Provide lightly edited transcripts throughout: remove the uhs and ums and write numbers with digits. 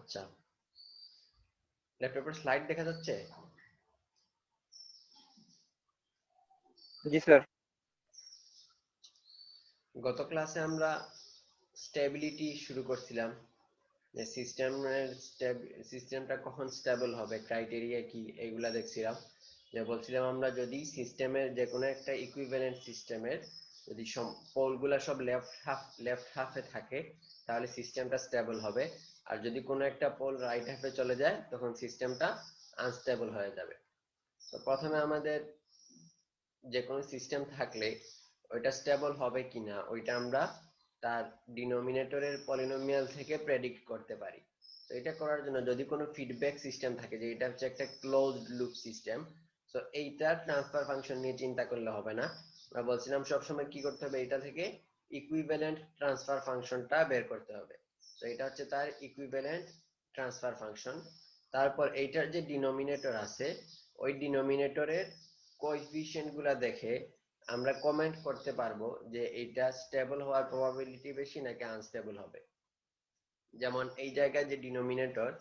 আচ্ছা, ল্যাপটপের স্লাইড দেখা যাচ্ছে? জি স্যার। গত ক্লাসে আমরা স্টেবিলিটি শুরু করছিলাম, যে সিস্টেমটা কখন স্টেবল হবে, ক্রাইটেরিয়া কি, এগুলা দেখছিলাম। যে বলছিলাম আমরা যদি সিস্টেমের যে কোনো একটা ইকুইভ্যালেন্ট সিস্টেমের যদি পোলগুলা সব লেফট হাফে থাকে তাহলে সিস্টেমটা স্টেবল হবে, আর যদি কোনো একটা পোল রাইট হাফে চলে যায় তখন সিস্টেমটা আনস্টেবল হয়ে যাবে। তো প্রথমে আমাদের যে কোনো সিস্টেম থাকলে ওইটা স্টেবল হবে কিনা ওইটা আমরা তার ডিনোমিনেটরের পলিনোমিয়াল থেকে প্রেডিক্ট করতে পারি। তো এটা করার জন্য যদি কোনো ফিডব্যাক সিস্টেম থাকে, যে এটা হচ্ছে একটা ক্লোজড লুপ সিস্টেম, তো এইটার ট্রান্সফার ফাংশন নিয়ে চিন্তা করলে হবে না। আমরা বলছিলাম সবসময় কি করতে হবে, এটা থেকে ইকুইভ্যালেন্ট ট্রান্সফার ফাংশনটা বের করতে হবে। তো এটা হচ্ছে তার ইকুইভ্যালেন্ট ট্রান্সফার ফাংশন। তারপর এইটার যে ডিনোমিনেটর আছে ওই ডিনোমিনেটরের কোএফিসিয়েন্ট গুলা দেখে আমরা কমেন্ট করতে পারবো যে এটা স্টেবল হওয়ার প্রবাবিলিটি বেশি নাকি আনস্টেবল হবে। যেমন এই জায়গায় যে ডিনোমিনেটর,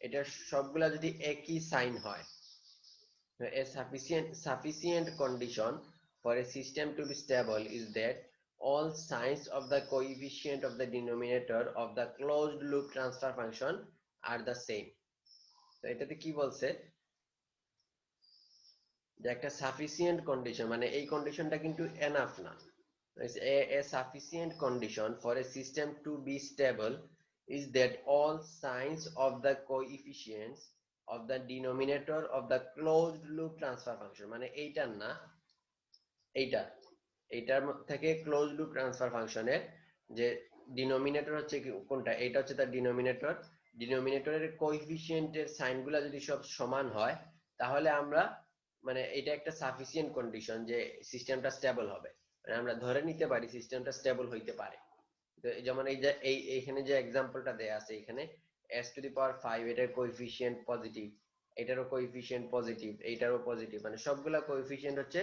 এটা সবগুলা যদি একই সাইন হয়, a sufficient condition for a system to be stable is that all signs of the coefficient of the denominator of the closed loop transfer function are the same. তো এটাতে কি বলছে, যে একটা সাফিসিয়েন্ট কন্ডিশন, মানে এই কন্ডিশনটা কিন্তু এনাফ না। A sufficient condition for a system to be stable is that all signs of the coefficients of the denominator of the closed loop transfer function, মানে এইটার না, এইটা এইটার থেকে ক্লোজ লুপ ট্রান্সফার ফাংশনের যে ডিনোমিনেটর হচ্ছে কোনটা, এইটা হচ্ছে তার ডিনোমিনেটর, ডিনোমিনেটরের কোএফিসিয়েন্টের সাইনগুলো যদি সব সমান হয় তাহলে আমরা, মানে এটা একটা সাফিসিয়েন্ট কন্ডিশন যে সিস্টেমটা স্টেবল হবে, মানে আমরা ধরে নিতে পারি সিস্টেমটা স্টেবল হইতে পারে। তো যেমন এই যে এইখানে যে এক্সাম্পলটা দেয়া আছে, এখানে s⁵ এটার কোএফিসিয়েন্ট পজিটিভ, এটারও কোএফিসিয়েন্ট পজিটিভ, এইটারও পজিটিভ, মানে সবগুলা কোএফিসিয়েন্ট হচ্ছে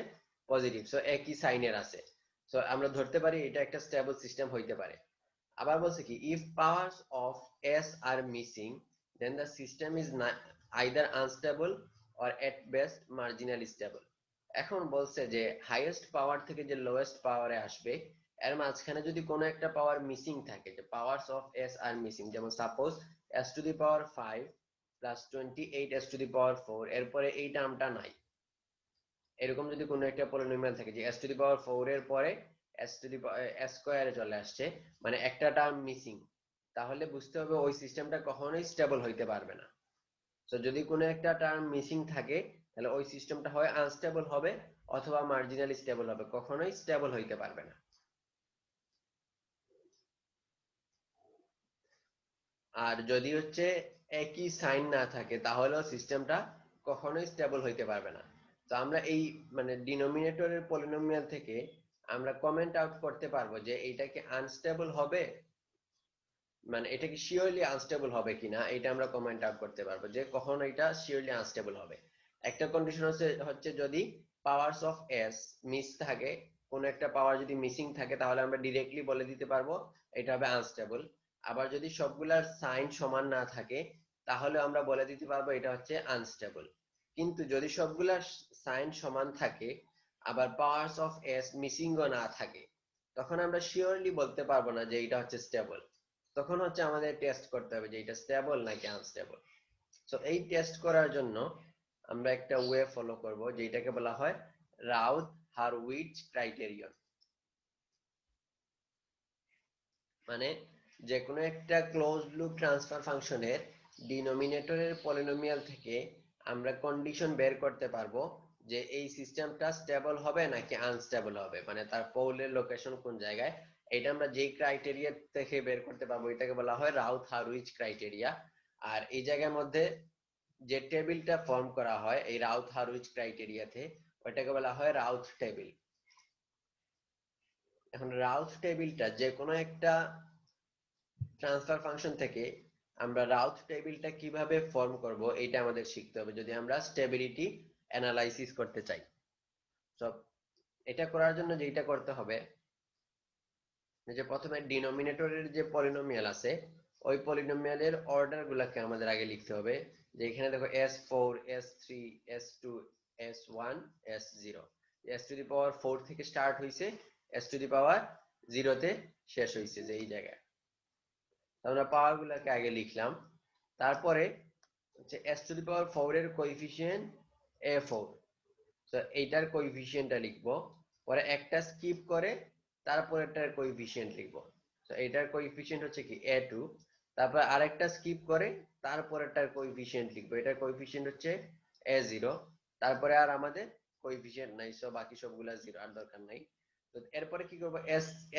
পজিটিভ, সো একই সাইনের আছে। সো আমরা ধরতে পারি এটা একটা স্টেবল সিস্টেম হইতে পারে। আবার বলছে কি, if powers of s are missing then the system is either unstable or at best marginally stable. এখন বলছে যে হাইয়েস্ট পাওয়ার থেকে যে লোয়েস্ট পাওয়ারে আসবে এর মাঝখানে যদি কোনো একটা পাওয়ার মিসিং থাকে, যে powers of s are missing, যেমন সাপোজ s⁵ প্লাস 28 s⁴ এরপরে এই টার্মটা নাই, এরকম যদি কোনো একটা পলিনোমিয়াল থাকে যে s⁴ এর পরে s² চলে আসছে, মানে একটা টার্ম মিসিং, তাহলে বুঝতে হবে ওই সিস্টেমটা কখনোই স্টেবল হইতে পারবে না। তো যদি কোনো একটা টার্ম মিসিং থাকে তাহলে ওই সিস্টেমটা হয় আনস্টেবল হবে অথবা মার্জিনালি স্টেবল হবে, কখনোই স্টেবল হইতে পারবে না। আর যদি হচ্ছে একই সাইন না থাকে তাহলেও সিস্টেমটা কখনোই স্টেবল হইতে পারবে না। তো আমরা এই মানে ডিনোমিনেটরের পলিনোমিয়াল থেকে আমরা কমেন্ট আউট করতে পারবো যে এটা কি আনস্টেবল হবে, মানে এটা কি শিওরলি আনস্টেবল হবে কিনা, এটা আমরা কমেন্ট আউট করতে পারবো যে কখন এটা শিওরলি আনস্টেবল হবে। একটা কন্ডিশন হচ্ছে যদি পাওয়ারস অফ এস মিস থাকে, কোন একটা পাওয়ার যদি মিসিং থাকে তাহলে আমরা ডিরেক্টলি বলে দিতে পারবো এটা হবে আনস্টেবল। আবার যদি সবগুলার সাইন সমান না থাকে তাহলে আমরা বলে দিতে পারবো এটা হচ্ছে আনস্টেবল। কিন্তু যদি সবগুলার সাইন সমান থাকে আবার পাওয়ারস অফ এস মিসিংও না থাকে, তখন আমরা শিওরলি বলতে পারবো না যে এটা হচ্ছে স্টেবল। তখন হচ্ছে আমাদের টেস্ট করতে হবে যে এটা স্টেবল নাকি আনস্টেবল। সো এই টেস্ট করার জন্য আমরা একটা ওয়ে ফলো করব যেটাকে বলা হয় রাউথ হারউইটজ ক্রাইটেরিয়ন। মানে যে কোনো একটা ক্লোজড লুপ ট্রান্সফার ফাংশনের ডিনোমিনেটরের পলিনোমিয়াল থেকে আমরা কন্ডিশন বের করতে পারবো যে এই সিস্টেমটা স্টেবল হবে নাকি আনস্টেবল হবে, মানে তার পোলের লোকেশন কোন জায়গায়, এটা আমরা যেই ক্রাইটেরিয়া থেকে বের করতে পারবো এটাকে বলা হয় রাউথ হারউইচ ক্রাইটেরিয়া। আর এই জায়গার মধ্যে যে টেবিলটা ফর্ম করা হয় এই রাউথ হারউইচ ক্রাইটেরিয়াতে, ওইটাকে বলা হয় রাউথ টেবিল। এখন রাউথ টেবিলটা যে কোনো একটা ট্রান্সফার ফাংশন থেকে আমরা রাউথ টেবিলটা কিভাবে ফর্ম করব এটা আমাদের শিখতে হবে যদি আমরা স্টেবিলিটি অ্যানালাইসিস করতে চাই। তো এটা করার জন্য যেটা করতে হবে যে প্রথমে ডিনোমিনেটরের যে পলিনোমিয়াল আছে ওই পলিনোমিয়ালের অর্ডার গুলাকে আমাদের আগে লিখতে হবে, যে এখানে দেখো s4 s3 s2 s1 s0, s to the power 4 থেকে স্টার্ট হইছে, s টু দি পাওয়ার 0 তে শেষ হইছে, যে এই জায়গায় আমরা পাওয়ার গুলাকে আগে লিখলাম। তারপরে হচ্ছে s টু দি পাওয়ার 4 এর কোএফিসিয়েন্ট a4, তো এইটার কোএফিসিয়েন্টটা লিখবো, পরে একটা স্কিপ করে তারপরেরটার কোএফিসিয়েন্ট লিখবো। তো এইটার কোএফিসিয়েন্ট হচ্ছে কি a2, তারপর আরেকটা স্কিপ করে তারপরেরটার কোএফিসিয়েন্ট লিখবো, এটার কোএফিসিয়েন্ট হচ্ছে a0। তারপরে আর আমাদের কোএফিসিয়েন্ট নাই, সো বাকি সবগুলা জিরো, আর দরকার নাই। তো এরপরে কি করব,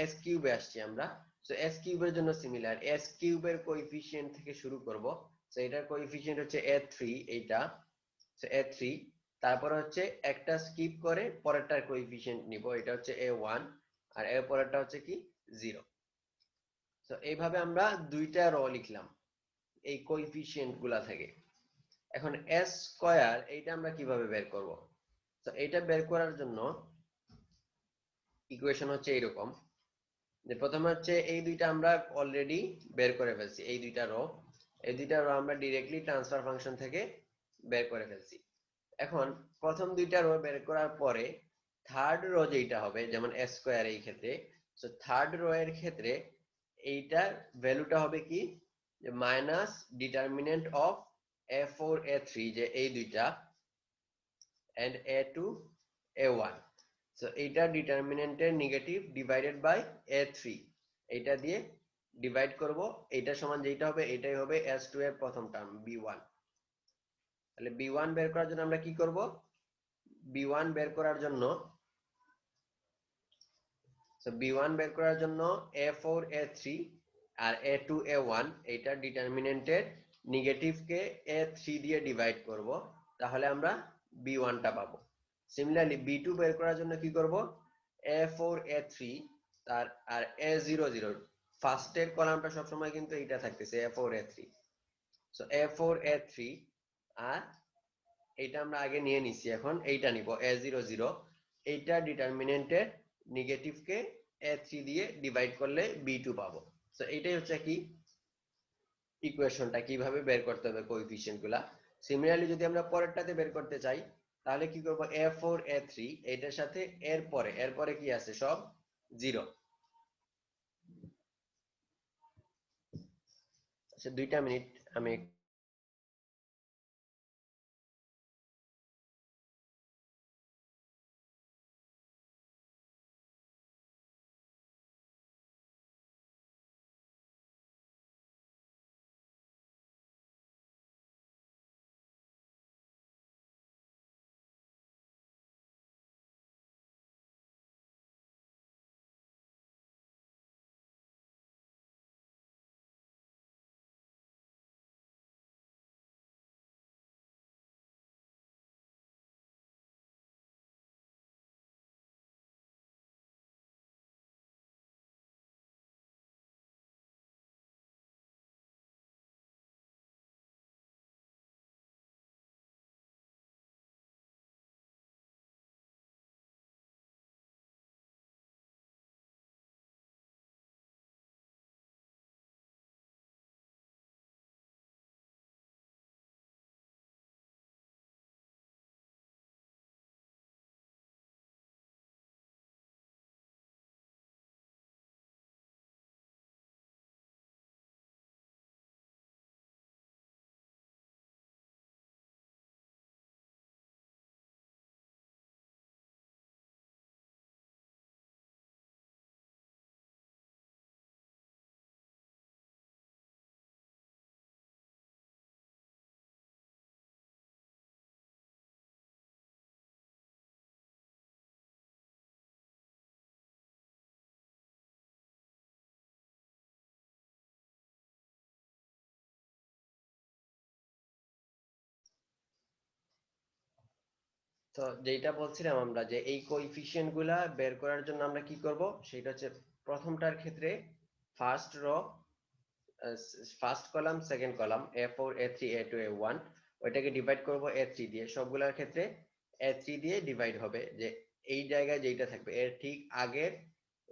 s কিউবে আসছি আমরা। সো s কিউবের জন্য সিমিলার, s কিউবের কোএফিসিয়েন্ট থেকে শুরু করব। সো এটার কোএফিসিয়েন্ট হচ্ছে a3, এইটা সো a3, তারপর হচ্ছে একটা স্কিপ করে পরেরটার কোএফিসিয়েন্ট নিব, এটা হচ্ছে a1, আর এর পরেরটা হচ্ছে কি 0। তো এইভাবে আমরা দুইটা র লিখলাম এই কোএফিসিয়েন্ট গুলা থেকে। এখন s স্কয়ার এইটা আমরা কিভাবে বের করব? তো এইটা বের করার জন্য ইকুয়েশন হচ্ছে এরকম, যে প্রথমে হচ্ছে এই দুইটা আমরা অলরেডি বের করে ফেলছি, এই দুইটা রো আমরা ডিরেক্টলি ট্রান্সফার ফাংশন থেকে বের করে ফেলছি। এখন প্রথম দুইটা রো বের করার পরে থার্ড রো যেটা হবে, যেমন s স্কয়ার এই ক্ষেত্রে, সো থার্ড রো এর ক্ষেত্রে এইটার ভ্যালুটা হবে কি, যে minus determinant of a4 a3, যে এই দুইটা, এন্ড a2 a1, সো এইটা ডিটারমিনেন্টের নেগেটিভ ডিভাইডেড বাই a3, এইটা দিয়ে ডিভাইড করব, এইটা সমান যেটা হবে এটাই হবে s2 এর প্রথম টার্ম b1। তাহলে b1 বের করার জন্য আমরা কি করব, b1 বের করার জন্য, সো b1 বের করার জন্য a4 a3 আর a2 a1 এইটার ডিটারমিনেন্টের নেগেটিভ কে a3 দিয়ে ডিভাইড করব, তাহলে আমরা b1 টা পাবো। সিমিলারলি b2 বের করার জন্য কি করব, a4 a3 তার আর a00, ফার্স্টের কলামটা সবসময় কিন্তু এইটা থাকতেছে a4 a3, so a4 a3, আর এইটা আমরা আগে নিয়ে নিছি, এখন এইটা নিব a00, এইটা ডিটারমিনেন্টের নেগেটিভ কে a3 দিয়ে ডিভাইড করলে b2 পাবো। সো এইটাই হচ্ছে কি ইকুয়েশনটা, কিভাবে বের করতে হবে কোএফিসিয়েন্ট গুলা। সিমিলারলি যদি আমরা পরেরটাতে বের করতে চাই, তাহলে কি করব, a4 a3 এটার সাথে এরপরে কি আছে, সব জিরো। আচ্ছা 2টা মিনিট, আমি তো যেটা বলছিলাম আমরা, যে এই কোএফিসিয়েন্ট গুলা বের করার জন্য আমরা কি করব, সেটা হচ্ছে প্রথমটার ক্ষেত্রে first row, first column second column a4 a3 a2 a1, ওইটাকে ডিভাইড করব a3 দিয়ে, সবগুলোর ক্ষেত্রে a3 দিয়ে ডিভাইড হবে, যে এই জায়গায় যেটা থাকবে এর ঠিক আগের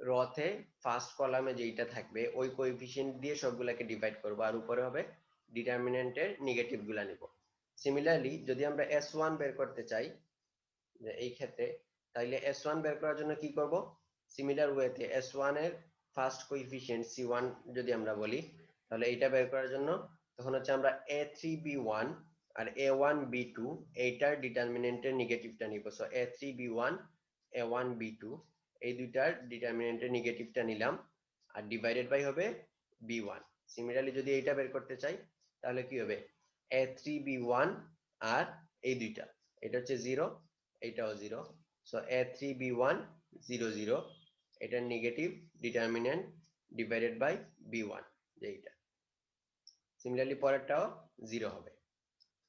রতে ফার্স্ট কলামে যেটা থাকবে ওই কোএফিসিয়েন্ট দিয়ে সবগুলোকে ডিভাইড করব, আর উপরে হবে ডিটারমিনেন্টের নেগেটিভ গুলা নিব। সিমিলারলি যদি আমরা S1 বের করতে চাই যে এই ক্ষেত্রে, তাইলে S1 বের করার জন্য কি করব, সিমিলার ওয়েতে S1 এর ফার্স্ট কোএফিসিয়েন্ট C1 যদি আমরা বলি, তাহলে এইটা বের করার জন্য তখন হচ্ছে আমরা A3B1 আর A1B2 এইটার ডিটারমিনেন্টের নেগেটিভটা নিব। সো A3B1 A1B2 এই দুইটার ডিটারমিনেন্টের নেগেটিভটা নিলাম, আর ডিভাইডেড বাই হবে B1। সিমিলারলি যদি এইটা বের করতে চাই তাহলে কি হবে, A3B1 আর এই দুইটা, এটা হচ্ছে 0, এটাও 0, সো A3B1 0 0 এটার negative determinant divided by B1 যেটা। সিমিলারলি পরেরটাও 0 হবে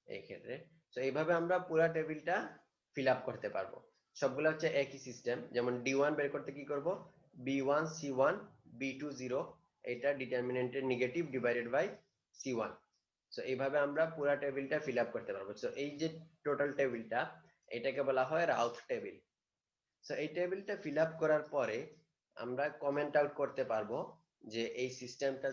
এই ক্ষেত্রে। সো এইভাবে আমরা পুরো টেবিলটা ফিল আপ করতে পারবো। সবগুলো হচ্ছে একই সিস্টেম। যেমন D1 বের করতে কি করব, B1 C1 B2 0 এটা ডিটারমিনেন্টের negative divided by C1। So এইভাবে আমরা পুরো টেবিলটা ফিল আপ করতে পারবো। সো এই যে টোটাল টেবিলটা, এটাকে বলা হয় রাউথ টেবিল। সো এই টেবিলটা ফিল আপ করার পরে আমরা কমেন্ট আউট করতে পারবো যে এই সিস্টেমটা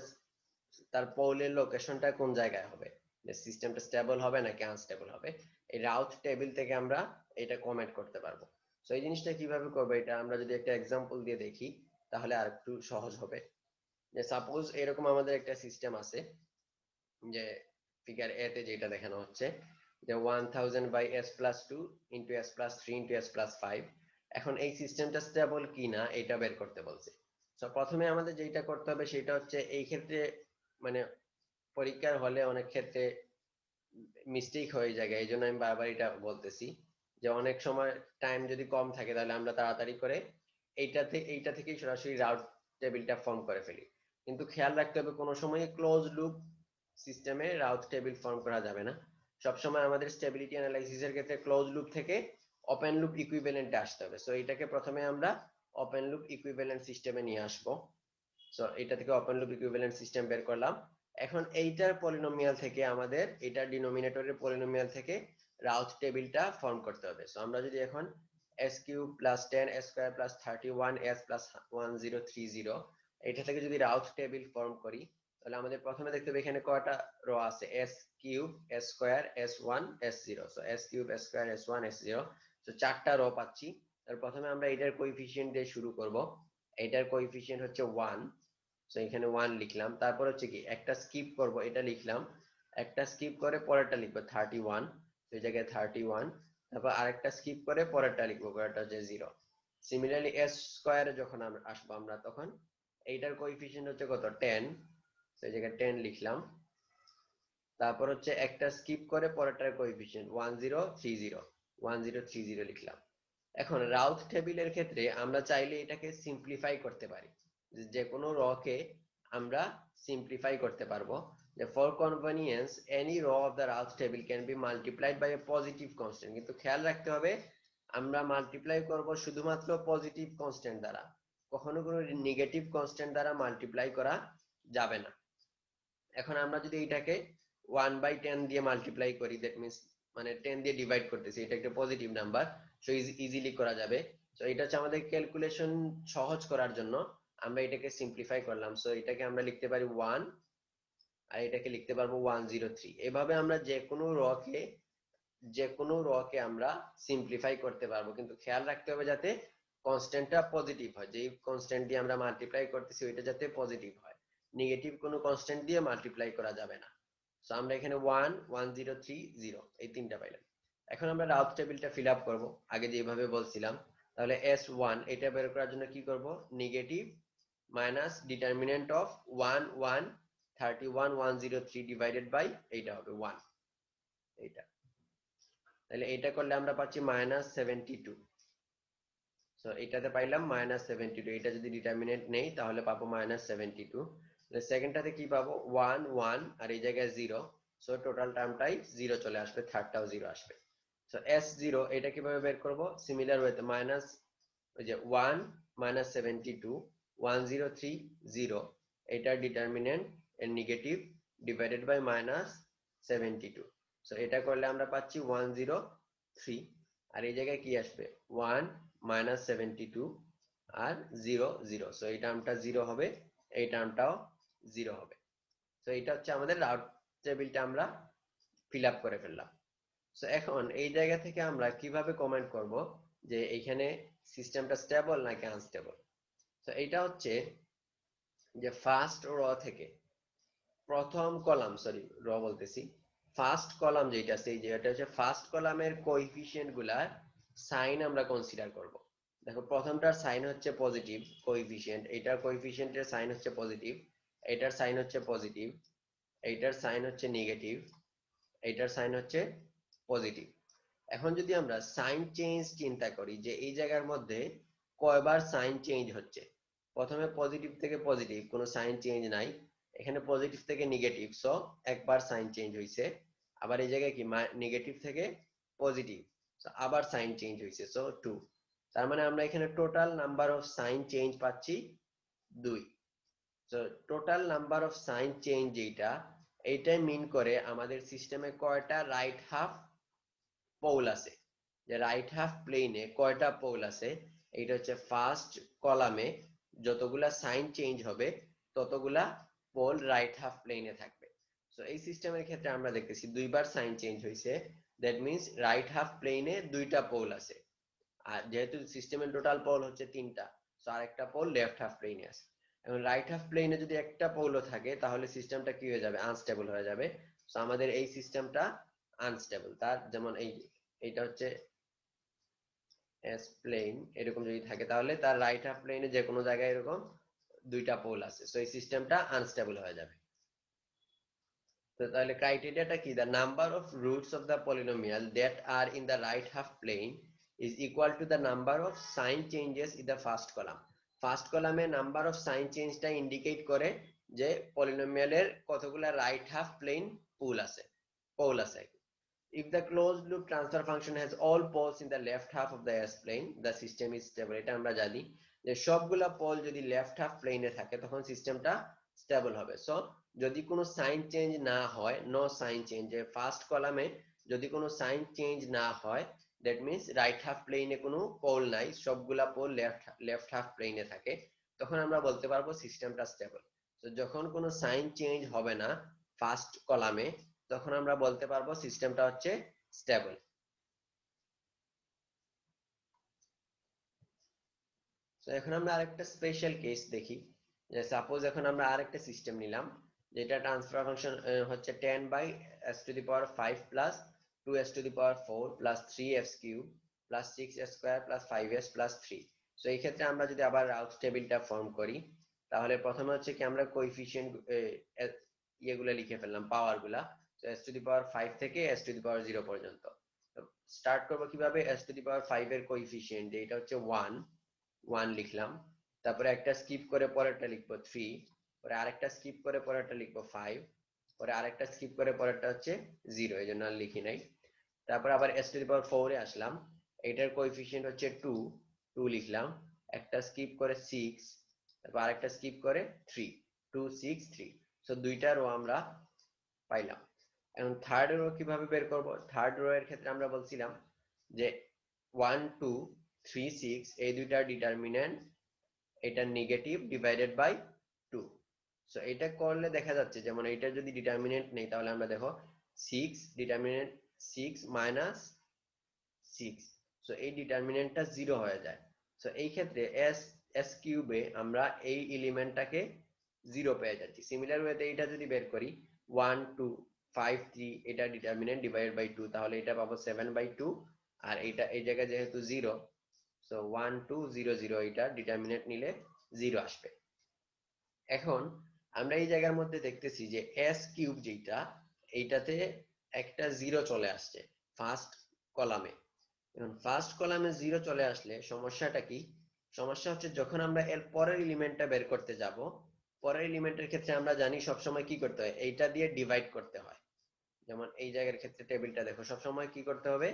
তার পোলের লোকেশনটা কোন জায়গায় হবে, যে সিস্টেমটা স্টেবল হবে নাকি আনস্টেবল হবে। এই রাউথ টেবিল থেকে আমরা এটা কমেন্ট করতে পারবো। সো এই জিনিসটা কিভাবে করবো, এটা আমরা যদি একটা এক্সাম্পল দিয়ে দেখি তাহলে আর একটু সহজ হবে। যে সাপোজ এরকম আমাদের একটা সিস্টেম আছে, যে ফিগার এ তে যেটা দেখানো হচ্ছে যে 1000 by s+2 into s+3 into s+5। এখন এই সিস্টেমটা স্টেবল কিনা এটা বের করতে বলছে। তো প্রথমে আমাদের যেটা করতে হবে সেটা হচ্ছে, এই ক্ষেত্রে মানে পরীক্ষার হলে অনেক ক্ষেত্রে মিস্টেক হয়ে যায়, এই জন্য আমি বারবার এটা বলতেছি যে অনেক সময় টাইম যদি কম থাকে তাহলে আমরা তাড়াতাড়ি করে এইটা থেকেই সরাসরি রাউট টেবিলটা ফর্ম করে ফেলি। কিন্তু খেয়াল রাখতে হবে কোনো সময় ক্লোজ লুপ সিস্টেমে রাউট টেবিল ফর্ম করা যাবে না। সবসময় আমাদের স্টেবিলিটি অ্যানালাইসিস এর ক্ষেত্রে ক্লোজ লুপ থেকে ওপেন লুপ ইকুইভ্যালেন্টে আসতে হবে। সো এটাকে প্রথমে আমরা ওপেন লুপ ইকুইভ্যালেন্ট সিস্টেমে নিয়ে আসবো। সো এটা থেকে ওপেন লুপ ইকুইভ্যালেন্ট সিস্টেম বের করলাম। এখন এইটার পলিনোমিয়াল থেকে আমাদের এটার ডিনোমিনেটরের পলিনোমিয়াল থেকে রাউথ টেবিলটা ফর্ম করতে হবে। সো আমরা যদি এখন s³ + 10 s² + 31 s + 1030 এটা থেকে যদি রাউথ টেবিল ফর্ম করি, তাহলে আমাদের প্রথমে দেখতে হবে এখানে কয়টা রো আছে, s³ s² s1 s0। So s³ s² s1 s0, so চারটা রো পাচ্ছি। তার প্রথমে আমরা এটার কোএফিসিয়েন্ট দিয়ে শুরু করব। এটার কোএফিসিয়েন্ট হচ্ছে 1, সো এখানে 1 লিখলাম। তারপর হচ্ছে কি একটা স্কিপ করব, এটা লিখলাম। একটা স্কিপ করে পরেরটা লিখবো 31, তো এই জায়গায় 31। তারপর আরেকটা স্কিপ করে পরেরটা লিখবো, পরেরটা হচ্ছে 0। সিমিলারলি s স্কয়ারে যখন আমরা আসবো আমরা তখন এইটার কোএফিসিয়েন্ট হচ্ছে কত, 10, তো এই জায়গায় 10 লিখলাম। তারপর হচ্ছে একটা স্কিপ করে পরেরটার কোএফিসিয়েন্ট 1030 লিখলাম। এখন রাউথ টেবিলের ক্ষেত্রে আমরা চাইলে এটাকে সিম্পলিফাই করতে পারি, যে কোনো র কে আমরা সিম্পলিফাই করতে পারবো। যে for convenience any row of the Routh table can be multiplied by a positive constant. কিন্তু খেয়াল রাখতে হবে আমরা মাল্টিপ্লাই করব শুধুমাত্র পজিটিভ কনস্ট্যান্ট দ্বারা, কখনো কোনো নেগেটিভ কনস্ট্যান্ট দ্বারা মাল্টিপ্লাই করা যাবে না। এখন আমরা যদি এটাকে 1/10 দিয়ে মাল্টিপ্লাই করি, দ্যাট মিন্স মানে 10 দিয়ে ডিভাইড করতেছি, এটা একটা পজিটিভ নাম্বার, সো ইজিলি করা যাবে। সো এটা হচ্ছে আমাদের ক্যালকুলেশন সহজ করার জন্য আমরা এটাকে সিম্পলিফাই করলাম। সো এটাকে আমরা লিখতে পারি 1 আর এটাকে লিখতে পারবো 103। এভাবে আমরা যে কোনো র কে আমরা সিম্পলিফাই করতে পারবো, কিন্তু খেয়াল রাখতে হবে যাতে কনস্ট্যান্টটা পজিটিভ হয়, যেই কনস্ট্যান্ট দিয়ে আমরা মাল্টিপ্লাই করতেছি ওইটা যাতে পজিটিভ হয়। নেগেটিভ কোনো কনস্ট্যান্ট দিয়ে মাল্টিপ্লাই করা যাবে না। সো আমরা এখানে 1 1030 এই তিনটা পাইলাম। এখন আমরা রাউথ টেবিলটা ফিল আপ করবো আগে যেভাবে বলছিলাম। তাহলে s1 এটা বের করার জন্য কি করব, negative minus determinant of 1 1 31 103 divided by এইটা হবে 1, এইটা। তাহলে এটা করলে আমরা পাচ্ছি -72। সো এটাতে পাইলাম -72, এটা যদি ডিটারমিনেন্ট নেই তাহলে পাবো -72। তাহলে সেকেন্ডটাতে কি পাবো, 1 1 আর এই জায়গায় 0, সো টোটাল টার্মটাই 0 চলে আসবে, থার্ডটাও 0 আসবে। সো s0 এটা কিভাবে বের করব, সিমিলার ওয়েতে মাইনাস ওই যে 1 -72 1030 এটার ডিটারমিনেন্ট এর নেগেটিভ ডিভাইডেড বাই -72। সো এটা করলে আমরা পাচ্ছি 103, আর এই জায়গায় কি আসবে 1 -72 আর 0 0, সো এই টার্মটা 0 হবে, এই টার্মটাও 0 হবে। সো এটা হচ্ছে আমাদের রাউট টেবিলটা আমরা ফিল আপ করে ফেললাম। সো এখন এই জায়গা থেকে আমরা কিভাবে কমেন্ট করব যে এইখানে সিস্টেমটা স্টেবল নাকি আনস্টেবল। তো এইটা হচ্ছে যে ফার্স্ট র থেকে প্রথম কলাম, সরি র বলতেছি, ফার্স্ট কলাম যেটা আছে, যেটা হচ্ছে ফার্স্ট কলামের কোএফিসিয়েন্ট গুলার সাইন আমরা কনসিডার করব। দেখো প্রথমটার সাইন হচ্ছে পজিটিভ কোএফিসিয়েন্ট, এটার কোএফিসিয়েন্টের সাইন হচ্ছে পজিটিভ, এটার সাইন হচ্ছে পজিটিভ, এইটার সাইন হচ্ছে নেগেটিভ, এইটার সাইন হচ্ছে পজিটিভ। এখন যদি আমরা সাইন চেঞ্জ চিন্তা করি যে এই জায়গার মধ্যে কয়বার সাইন চেঞ্জ হচ্ছে, প্রথমে পজিটিভ থেকে পজিটিভ কোনো সাইন চেঞ্জ নাই, এখানে পজিটিভ থেকে নেগেটিভ, সো একবার সাইন চেঞ্জ হয়েছে, আবার এই জায়গায় কি নেগেটিভ থেকে পজিটিভ, সো আবার সাইন চেঞ্জ হয়েছে, সো 2। তার মানে আমরা এখানে total number of sign change পাচ্ছি 2। So total number of sign change যেটা, এইটাই মিন করে আমাদের সিস্টেমে কয়টা রাইট হাফ পোল আছে, যে রাইট হাফ প্লেনে কয়টা পোল আছে, এইটা হচ্ছে ফার্স্ট কলামে যতগুলা সাইন চেঞ্জ হবে ততগুলা পোল রাইট হাফ প্লেনে থাকবে। সো এই সিস্টেমের ক্ষেত্রে আমরা দেখতেছি দুইবার সাইন চেঞ্জ হয়েছে, দ্যাট মিন্স রাইট হাফ প্লেনে দুইটা পোল আছে। আর যেহেতু সিস্টেমের টোটাল পোল হচ্ছে 3টা, সো আরেকটা পোল লেফট হাফ প্লেনে আছে। এখন রাইট হাফ প্লেনে যদি একটা পোলও থাকে তাহলে সিস্টেমটা কি হয়ে যাবে, আনস্টেবল হয়ে যাবে। সো আমাদের এই সিস্টেমটা আনস্টেবল। তার যেমন এইটা হচ্ছে এস প্লেন, এরকম যদি থাকে তাহলে তার রাইট হাফ প্লেনে যে কোনো জায়গায় এরকম দুইটা পোল আছে, সো এই সিস্টেমটা আনস্টেবল হয়ে যাবে। তো তাহলে ক্রাইটেরিয়াটা কি, the number of roots of the polynomial that are in the right half plane is equal to the number of sign changes in the first column. First কলামে নাম্বার অফ সাইন চেঞ্জটা indicate করে যে পলিনোমিয়ালের কতগুলা right half plane pole আছে। If the closed loop transfer function has all poles in the left half of the S plane, the system is stable. এটা আমরা জানি যে সবগুলা পোল যদি লেফট হাফ প্লেনে থাকে তখন সিস্টেমটা স্টেবল হবে। সো যদি কোনো সাইন চেঞ্জ না হয়, নো সাইন চেঞ্জ, ফার্স্ট কলামে যদি কোনো সাইন চেঞ্জ না হয়, দ্যাট মিন্স রাইট হাফ প্লেনে কোনো পোল নাই, সবগুলা পোল লেফট হাফ প্লেনে থাকে, তখন আমরা বলতে পারবো সিস্টেমটা স্টেবল। তো যখন কোনো সাইন চেঞ্জ হবে না ফার্স্ট কলামে, তখন আমরা বলতে পারবো সিস্টেমটা হচ্ছে স্টেবল। তো এখন আমরা আরেকটা স্পেশাল কেস দেখি, যে সাপোজ এখন আমরা আরেকটা সিস্টেম নিলাম যেটা ট্রান্সফার ফাংশন হচ্ছে 10/s⁵ plus 2s⁴ plus 3s³ plus 6s² plus 5s plus 3। তো এই ক্ষেত্রে আমরা যদি আবার রাউট টেবিলটা ফর্ম করি, তাহলে প্রথমে হচ্ছে কি আমরা কোএফিসিয়েন্ট ইয়েগুলো লিখে ফেললাম, পাওয়ার গুলা। তো s⁵ থেকে s⁴ পর্যন্ত স্টার্ট করবো কিভাবে, s⁵ এর কোএফিসিয়েন্ট এটা হচ্ছে 1 1 লিখলাম, তারপরে একটা স্কিপ করে পরেরটা লিখবো 3, পরে আরেকটা স্কিপ করে পরেরটা লিখবো 5, পরে আরেকটা স্কিপ করে পরেরটা হচ্ছে 0, এই জন্য আর লিখি নাই। তারপর আবার s⁴ এ আসলাম, এটার কোএফিসিয়েন্ট হচ্ছে 2 2 লিখলাম, একটা স্কিপ করে 6, তারপর আরেকটা স্কিপ করে 3 2 6 3। সো দুইটা রো আমরা পাইলাম। এখন থার্ড রো কিভাবে বের করব, থার্ড রো এর ক্ষেত্রে আমরা বলছিলাম যে 1 2 3 6 এই দুইটার ডিটারমিন্যান্ট এটা নেগেটিভ ডিভাইডেড বাই 2। সো এটা করলে দেখা যাচ্ছে যেমন এটা যদি ডিটারমিন্যান্ট নেই তাহলে আমরা দেখো 6 ডিটারমিন্যান্ট 6 মাইনাস 6, সো এই ডিটারমিন্যান্টটা 0 হয়ে যায়। সো এই ক্ষেত্রে s কিউবে আমরা এই এলিমেন্টটাকে 0 পেয়ে যাচ্ছি। সিমিলার ওয়েতে এটা যদি বের করি 1 2 5 3 এটা ডিটারমিন্যান্ট ডিভাইডেড বাই 2, তাহলে এটা পাবো 7/2, আর এটা এই জায়গায় যেহেতু 0, সো 1 2 0 0 এটা ডিটারমিন্যান্ট নিলে 0 আসবে। এখন আমরা এই জায়গার মধ্যে দেখতেছি যে s³ যেটা, এইটাতে একটা 0 চলে আসছে ফার্স্ট কলামে। এখন ফার্স্ট কলামে 0 চলে আসলে সমস্যাটা কি, সমস্যা হচ্ছে যখন আমরা এর পরের এলিমেন্টটা বের করতে যাব, পরের এলিমেন্টের ক্ষেত্রে আমরা জানি সবসময় কি করতে হয়, এইটা দিয়ে ডিভাইড করতে হয়। যেমন এই জায়গার ক্ষেত্রে টেবিলটা দেখো, সবসময় কি করতে হবে,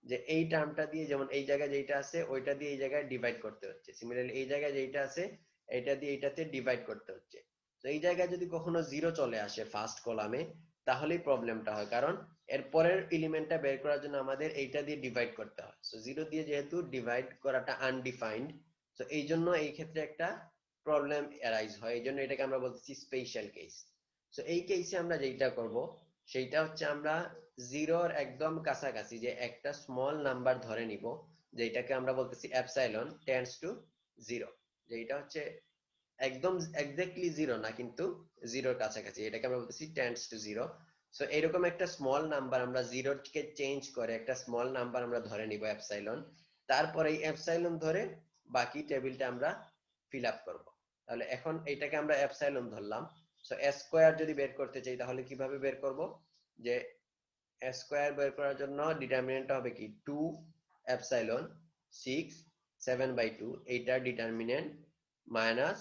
যে এই টার্মটা দিয়ে, যেমন এই জায়গায় যেটা আছে ওইটা দিয়ে এই জায়গায় ডিভাইড করতে হচ্ছে, সিমিলারলি এই জায়গায় যেটা আছে এটা দিয়ে এইটাতে ডিভাইড করতে হচ্ছে। তো এই জায়গায় যদি কখনো 0 চলে আসে ফার্স্ট কলামে, তাহলেই প্রবলেমটা হয়, কারণ এর পরের এলিমেন্টটা বের করার জন্য আমাদের এইটা দিয়ে ডিভাইড করতে হয়। সো 0 দিয়ে যেহেতু ডিভাইড করাটা আনডিফাইন্ড, তো এই জন্য এই ক্ষেত্রে একটা প্রবলেম অ্যারাইজ হয়, এই জন্য এটাকে আমরা বলতেছি স্পেশাল কেস। তো এই কেসে আমরা যেটা করব সেইটা হচ্ছে আমরা জিরোর একদম কাছাকাছি যে একটা স্মল নাম্বার ধরে নিব, যেটাকে আমরা বলতেছি এপসাইলন টেন্ডস টু জিরো, যেটা হচ্ছে একদম এক্স্যাক্টলি জিরো না কিন্তু জিরোর কাছাকাছি, এটাকে আমরা বলতেছি টেন্ডস টু জিরো। সো এরকম একটা স্মল নাম্বার আমরা জিরোকে চেঞ্জ করে একটা স্মল নাম্বার আমরা ধরে নিব এপসাইলন, তারপরে এই এপসাইলন ধরে বাকি টেবিলটা আমরা ফিল আপ করবো। তাহলে এখন এইটাকে আমরা এপসাইলন ধরলাম। সো এস স্কোয়ার যদি বের করতে চাই তাহলে কিভাবে বের করব, যে এস স্কোয়ার বের করার জন্য ডিটারমিনেন্টটা হবে কি 2 এপসাইলন 6 7/2, এইটার ডিটারমিনেন্ট মাইনাস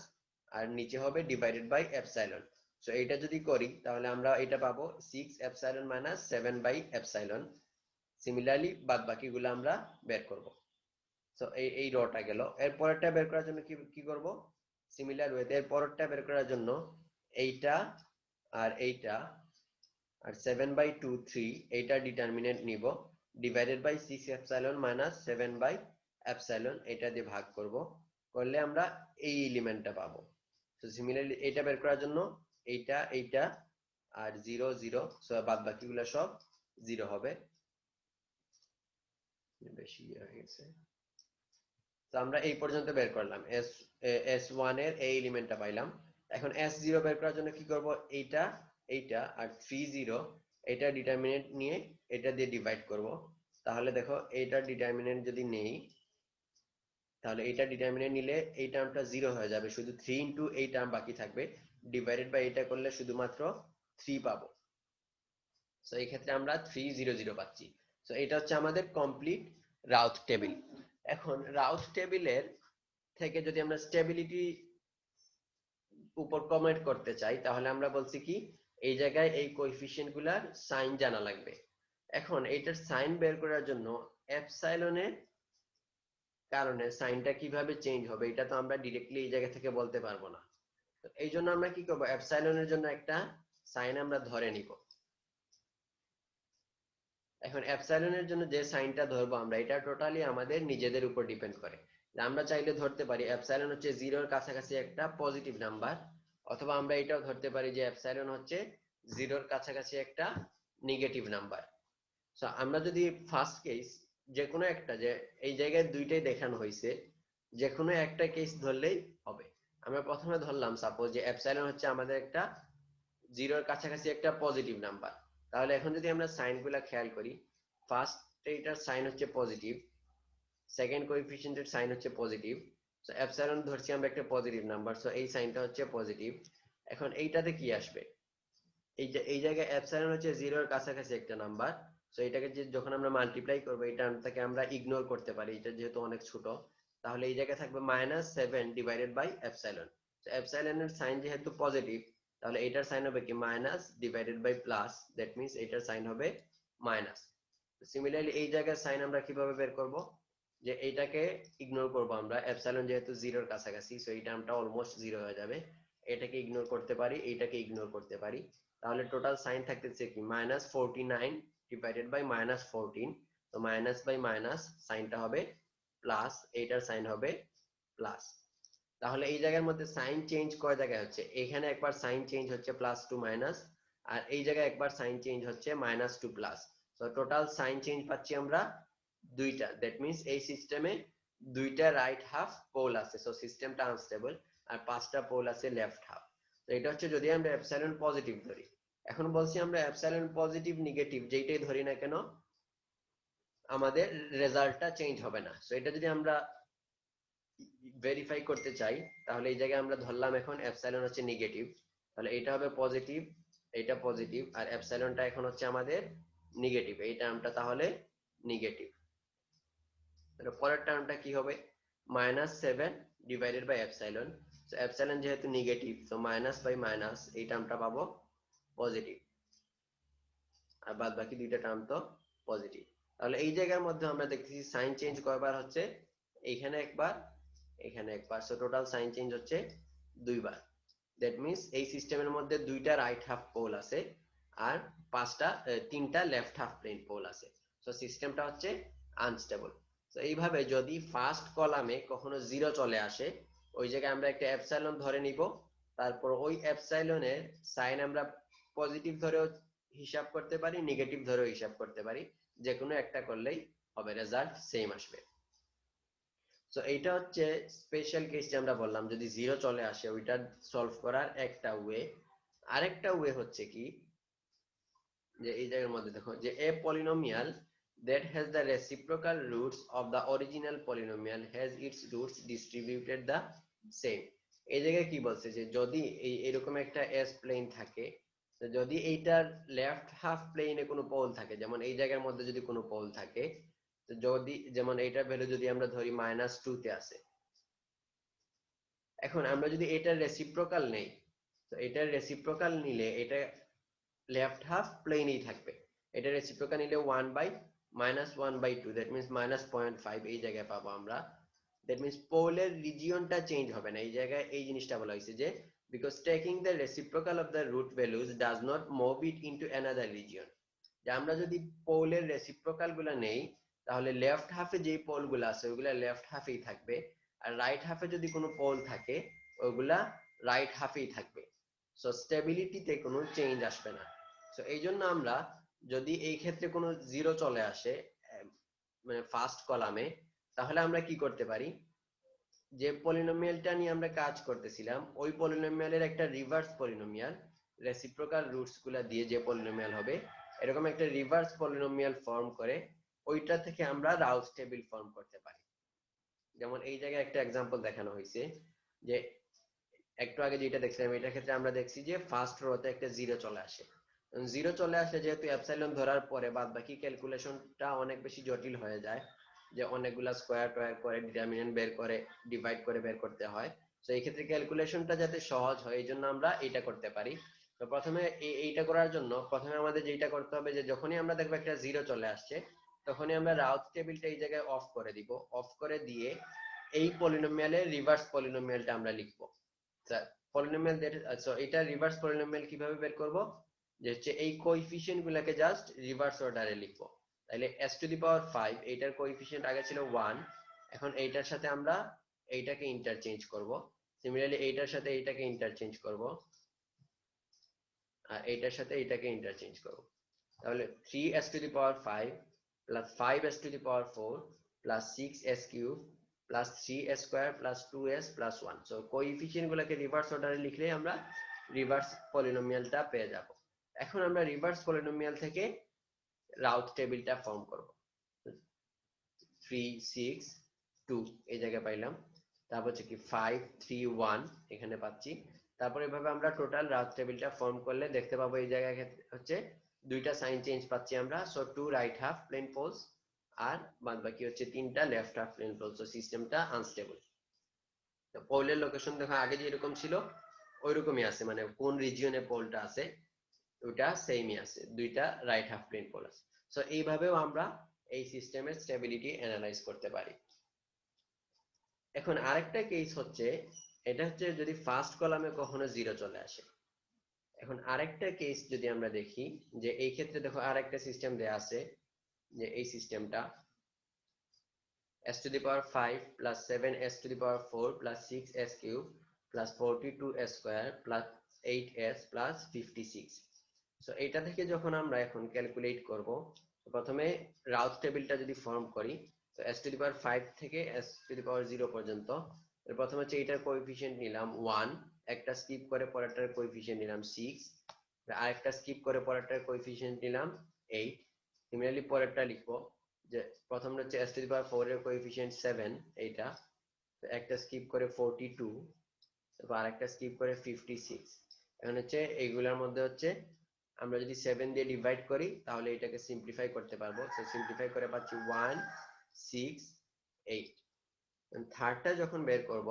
আর নিচে হবে ডিভাইডেড বাই এপসাইলন। সো এইটা যদি করি তাহলে আমরা এটা পাবো 6 এপসাইলন মাইনাস 7/এপসাইলন। সিমিলারলি বাদ বাকিগুলো আমরা বের করব। সো এই রটা গেল। এর পরেরটা বের করার জন্য কি কি করব, সিমিলার ওয়েতে এর পরেরটা বের করার জন্য এইটা আর এইটা আর 7/2 3 এইটার ডিটারমিনেন্ট নিব, ডিভাইডেড বাই 6 এপসাইলন মাইনাস 7/এপসাইলন, এটা দিয়ে ভাগ করব, করলে আমরা এই এলিমেন্টটা পাবো। তো সিমিলারলি এটা বের করার জন্য এইটা এইটা আর 0 0, সো বাদ বাকিগুলো সব 0 হবে। বেশি হয়ে গেছে। তো আমরা এই পর্যন্ত বের করলাম, S1 এর এই এলিমেন্টটা পাইলাম। এখন S0 বের করার জন্য কি করব, এইটা এইটা আর 3 0 এটা ডিটারমিনেন্ট নিয়ে এটা দিয়ে ডিভাইড করব। তাহলে দেখো এইটার ডিটারমিনেন্ট যদি নেই তাহলে এইটা ডিটারমিনেন্ট নিলে এই টার্মটা 0 হয়ে যাবে, শুধু 3 ইনটু এই টার্ম বাকি থাকবে, ডিভাইডেড বাই এটা করলে শুধুমাত্র 3 পাবো। সো এই ক্ষেত্রে আমরা 3 0 0 পাচ্ছি। সো এটা হচ্ছে আমাদের কমপ্লিট রাউথ টেবিল। এখন রাউথ টেবিলের থেকে যদি আমরা স্টেবিলিটি উপর কমেন্ট করতে চাই তাহলে আমরা বলছি কি এই জায়গায় এই কোএফিসিয়েন্ট গুলার সাইন জানা লাগবে। এখন এইটার সাইন বের করার জন্য এপসাইলনের কারণে সাইনটা কিভাবে চেঞ্জ হবে এটা তো আমরা ডিরেক্টলি এই জায়গা থেকে বলতে পারবো না। তো এই জন্য আমরা কি করব, এপসাইলনের জন্য একটা সাইন আমরা ধরে নিব। এখন এপসাইলনের জন্য যে সাইনটা ধরবো আমরা এটা টোটালি আমাদের নিজেদের উপর ডিপেন্ড করে। আমরা চাইলে ধরতে পারি এপসাইলন হচ্ছে জিরোর কাছাকাছি একটা পজিটিভ নাম্বার, অথবা আমরা এটাও ধরতে পারি যে এপসাইলন হচ্ছে জিরোর কাছাকাছি একটা নেগেটিভ নাম্বার। সো আমরা যদি ফার্স্ট কেস যে কোনো একটা, যে এই জায়গায় দুইটাই দেখানো হয়েছে, যে কোনো একটা কেস ধরলেই হবে। আমরা প্রথমে ধরলাম সাপোজ যে এপসাইলন হচ্ছে আমাদের একটা জিরোর কাছাকাছি একটা পজিটিভ নাম্বার। তাহলে এখন যদি আমরা সাইন গুলা খেয়াল করি, ফার্স্ট এটার সাইন হচ্ছে পজিটিভ, সেকেন্ড কোএফিসিয়েন্টের সাইন হচ্ছে পজিটিভ, সো এপসাইলন ধরছি আমরা একটা পজিটিভ নাম্বার, সো এই সাইনটা হচ্ছে পজিটিভ। এখন এইটাতে কি আসবে, এই জায়গায় এপসাইলন হচ্ছে জিরোর কাছাকাছি একটা নাম্বার, সো এটাকে যে যখন আমরা মাল্টিপ্লাই করবো এই টার্মটাকে আমরা ইগনোর করতে পারি, এটা যেহেতু অনেক ছোট। তাহলে এই জায়গায় থাকবে -7/এপসাইলন। তো এপসাইলনের সাইন যেহেতু পজিটিভ তাহলে এটার সাইন হবে কি -/প্লাস, দ্যাট মিন্স এটার সাইন হবে মাইনাস। সিমিলারলি এই জায়গায় সাইন আমরা কিভাবে বের করব, যে এইটাকে ইগনোর করব আমরা, এপসাইলন যেহেতু জিরোর কাছাকাছি সো এই টার্মটা অলমোস্ট জিরো হয়ে যাবে, এটাকে ইগনোর করতে পারি, এইটাকে ইগনোর করতে পারি। তাহলে টোটাল সাইন থাকতেছে কি -49/-14, তো মাইনাস বাই মাইনাস সাইনটা হবে প্লাস, এইটার সাইন হবে প্লাস। তাহলে এই জায়গার মধ্যে সাইন চেঞ্জ কয় জায়গায় হচ্ছে, এখানে একবার সাইন চেঞ্জ হচ্ছে প্লাস টু মাইনাস, আর এই জায়গায় একবার সাইন চেঞ্জ হচ্ছে মাইনাস টু প্লাস। তো টোটাল সাইন চেঞ্জ পাচ্ছি আমরা দুইটা, দ্যাট মিন্স এই সিস্টেমে দুইটা রাইট হাফ পোল আছে, সো সিস্টেমটা আনস্টেবল, আর পাঁচটা পোল আছে লেফট হাফ। তো এটা হচ্ছে যদি আমরা এপসাইলন পজিটিভ ধরি। এখন বলছি আমরা এপসাইলন পজিটিভ নেগেটিভ যেইটাই ধরি না কেন আমাদের রেজাল্টটা চেঞ্জ হবে না। সো এটা যদি আমরা ভেরিফাই করতে চাই তাহলে এই জায়গায় আমরা ধরলাম এখন এপসাইলন হচ্ছে নেগেটিভ, তাহলে এটা হবে পজিটিভ, এটা পজিটিভ, আর এপসাইলনটা এখন হচ্ছে আমাদের নেগেটিভ, এই টার্মটা তাহলে নেগেটিভ। তাহলে পরের টার্মটা কি হবে, -7/এপসাইলন। তো এপসাইলন যেহেতু নেগেটিভ তো মাইনাস বাই মাইনাস এই টার্মটা পাবো পজিটিভ, আর বাদ বাকি দুইটা টার্ম তো পজিটিভ। তাহলে এই জায়গার মধ্যে আমরা দেখতেছি সাইন চেঞ্জ কয়বার হচ্ছে, এইখানে একবার, এখানে একবার, সো টোটাল সাইন চেঞ্জ হচ্ছে দুইবার। দ্যাট মিন্স এই সিস্টেমের মধ্যে দুইটা রাইট হাফ পোল আছে আর তিনটা লেফট হাফ প্লেন পোল আছে, সো সিস্টেমটা হচ্ছে আনস্টেবল। তো এইভাবে যদি ফার্স্ট কলামে কখনো 0 চলে আসে, ওই জায়গায় আমরা একটা এপসাইলন ধরে নিব, তারপর ওই এপসাইলনের সাইন আমরা পজিটিভ ধরেও হিসাব করতে পারি, নেগেটিভ ধরেও হিসাব করতে পারি, যে কোনো একটা করলেই হবে, রেজাল্ট সেম আসবে। তো এইটা হচ্ছে স্পেশাল কেস যে আমরা বললাম যদি 0 চলে আসে ওইটা সলভ করার একটা ওয়ে। আরেকটা ওয়ে হচ্ছে কি, যে এই জায়গার মধ্যে দেখো যে a polynomial that has the reciprocal roots of the original polynomial has its roots distributed the same। এই জায়গায় কি বলছে যে যদি এই এরকম একটা s প্লেন থাকে, তো যদি এইটার লেফট হাফ প্লেনে কোনো পোল থাকে, যেমন এই জায়গার মধ্যে যদি কোনো পোল থাকে, তো যদি যেমন এইটার ভ্যালু যদি আমরা ধরি -2 তে আছে, এখন আমরা যদি এটার রেসিপ্রোকাল নেই, তো এটার রেসিপ্রোকাল নিলে এটা লেফট হাফ প্লেনই থাকবে। এটা রেসিপ্রোকাল নিলে 1/-1/2, দ্যাট মিন্স -0.5 এই জায়গায় পাবো আমরা। দ্যাট মিন্স পোলের রিজিয়নটা চেঞ্জ হবে না, এই জায়গায় এই জিনিসটা বলা হয়েছে যে because taking the reciprocal of the root values does not move it into another region। যে আমরা যদি পোলের রেসিপ্রোকাল গুলা নেই, তাহলে লেফট হাফে যে পোল গুলা আছে ওইগুলা লেফট হাফেই থাকবে, আর রাইট হাফে যদি কোনো পোল থাকে ওইগুলা রাইট হাফেই থাকবে। সো স্টেবিলিটিতে কোনো চেঞ্জ আসবে না। সো এই জন্য আমরা যদি এই ক্ষেত্রে কোনো 0 চলে আসে মানে ফার্স্ট কলামে, তাহলে আমরা কি করতে পারি, যে পলিনোমিয়ালটা নিয়ে আমরা কাজ করতেছিলাম ওই পলিনোমিয়ালের একটা রিভার্স পলিনোমিয়াল, রেসিপ্রোকাল রুটস গুলা দিয়ে যে পলিনোমিয়াল হবে, এরকম একটা রিভার্স পলিনোমিয়াল ফর্ম করে ওইটা থেকে আমরা রাউস টেবিল ফর্ম করতে পারি। যেমন এই জায়গায় একটা এক্সাম্পল দেখানো হয়েছে, যে একটু আগে যেটা দেখছিলাম এটার ক্ষেত্রে আমরা দেখছি যে ফার্স্ট রোতে একটা 0 চলে আসে। 0 চলে আসলে যেহেতু এপসাইলন ধরার পরে বাদ বাকি ক্যালকুলেশনটা অনেক বেশি জটিল হয়ে যায়, যে অনেকগুলা স্কয়ার টয়ার করে ডিটারমিনেন্ট বের করে ডিভাইড করে বের করতে হয়। তো এই ক্ষেত্রে ক্যালকুলেশনটা যাতে সহজ হয় এই জন্য আমরা এটা করতে পারি। তো প্রথমে এইটা করার জন্য প্রথমে আমাদের যেটা করতে হবে, যে যখনই আমরা দেখবো একটা 0 চলে আসছে, তখনই আমরা রাউথ টেবিলটা এই জায়গায় অফ করে দিব, অফ করে দিয়ে এই পলিনোমিয়ালের রিভার্স পলিনোমিয়ালটা আমরা লিখবো। পলিনোমিয়াল এটা রিভার্স পলিনোমিয়াল কিভাবে বের করব, যে হচ্ছে এই কোএফিসিয়েন্ট গুলাকে জাস্ট রিভার্স অর্ডারে লিখবো। তাহলে s⁵ এইটার কোএফিসিয়েন্ট আগে ছিল 1, এখন এইটার সাথে আমরা এইটাকে ইন্টারচেঞ্জ করব, সিমিলারলি এইটার সাথে এইটাকে ইন্টারচেঞ্জ করব, আর এইটার সাথে এইটাকে ইন্টারচেঞ্জ করব। তাহলে 3s⁵ plus 5s⁴ plus 6s³ plus 3s² plus 2s plus 1। So coefficient গুলোকে রিভার্স অর্ডারে লিখলেই আমরা রিভার্স পলিনোমিয়ালটা পেয়ে যাব। এখন আমরা রিভার্স পলিনোমিয়াল থেকে রাউথ টেবিলটা ফর্ম করব। 3 6 2 এই জায়গায় পাইলাম, তারপর হচ্ছে কি 5 3 1 এখানে পাচ্ছি। তারপর এভাবে আমরা টোটাল রাউথ টেবিলটা ফর্ম করলে দেখতে পাবো এই জায়গায় হচ্ছে দুইটা সাইন চেঞ্জ পাচ্ছি আমরা। So 2 right half plane poles আর বাদ বাকি হচ্ছে 3টা left half plane poles. So সিস্টেমটা আনস্টেবল। তো পোলের লোকেশন দেখো আগে যেরকম ছিল ওইরকমই আছে, মানে কোন রিজিয়নে পোলটা আছে ওটা সেমই আছে, দুইটা রাইট হাফ প্লেন পোল আছে। সো এইভাবেও আমরা এই সিস্টেমের স্টেবিলিটি অ্যানালাইজ করতে পারি। এখন আরেকটা কেস হচ্ছে, এটা হচ্ছে যদি ফার্স্ট কলামে কখনো 0 চলে আসে। এখন আরেকটা কেস যদি আমরা দেখি, যে এই ক্ষেত্রে দেখো আরেকটা সিস্টেম দেয়া আছে, যে এই সিস্টেমটা s⁵ plus 7s⁴ plus 6s³ plus 42s² plus 8s plus 56। So এটা থেকে যখন আমরা এখন ক্যালকুলেট করব, প্রথমে রাউথ টেবিলটা যদি ফর্ম করি, তো s⁵ থেকে s⁴ পর্যন্ত প্রথমে হচ্ছে এটার কোএফিসিয়েন্ট নিলাম 1, একটা স্কিপ করে পরেরটার কোএফিসিয়েন্ট নিলাম 6, আরেকটা স্কিপ করে পরেরটার কোএফিসিয়েন্ট নিলাম 8। সিমিলারলি পরেরটা লিখবো, যে প্রথম হচ্ছে s⁴ এর কোএফিসিয়েন্ট 7 এইটা, তো একটা স্কিপ করে 42, তারপর আরেকটা স্কিপ করে 56। এখন হচ্ছে এইগুলোর মধ্যে হচ্ছে আমরা যদি 7 দিয়ে ডিভাইড করি তাহলে এটাকে সিম্পলিফাই করতে পারবো। সো সিম্পলিফাই করে পাচ্ছি 1 6 8। থার্ডটা যখন বের করব,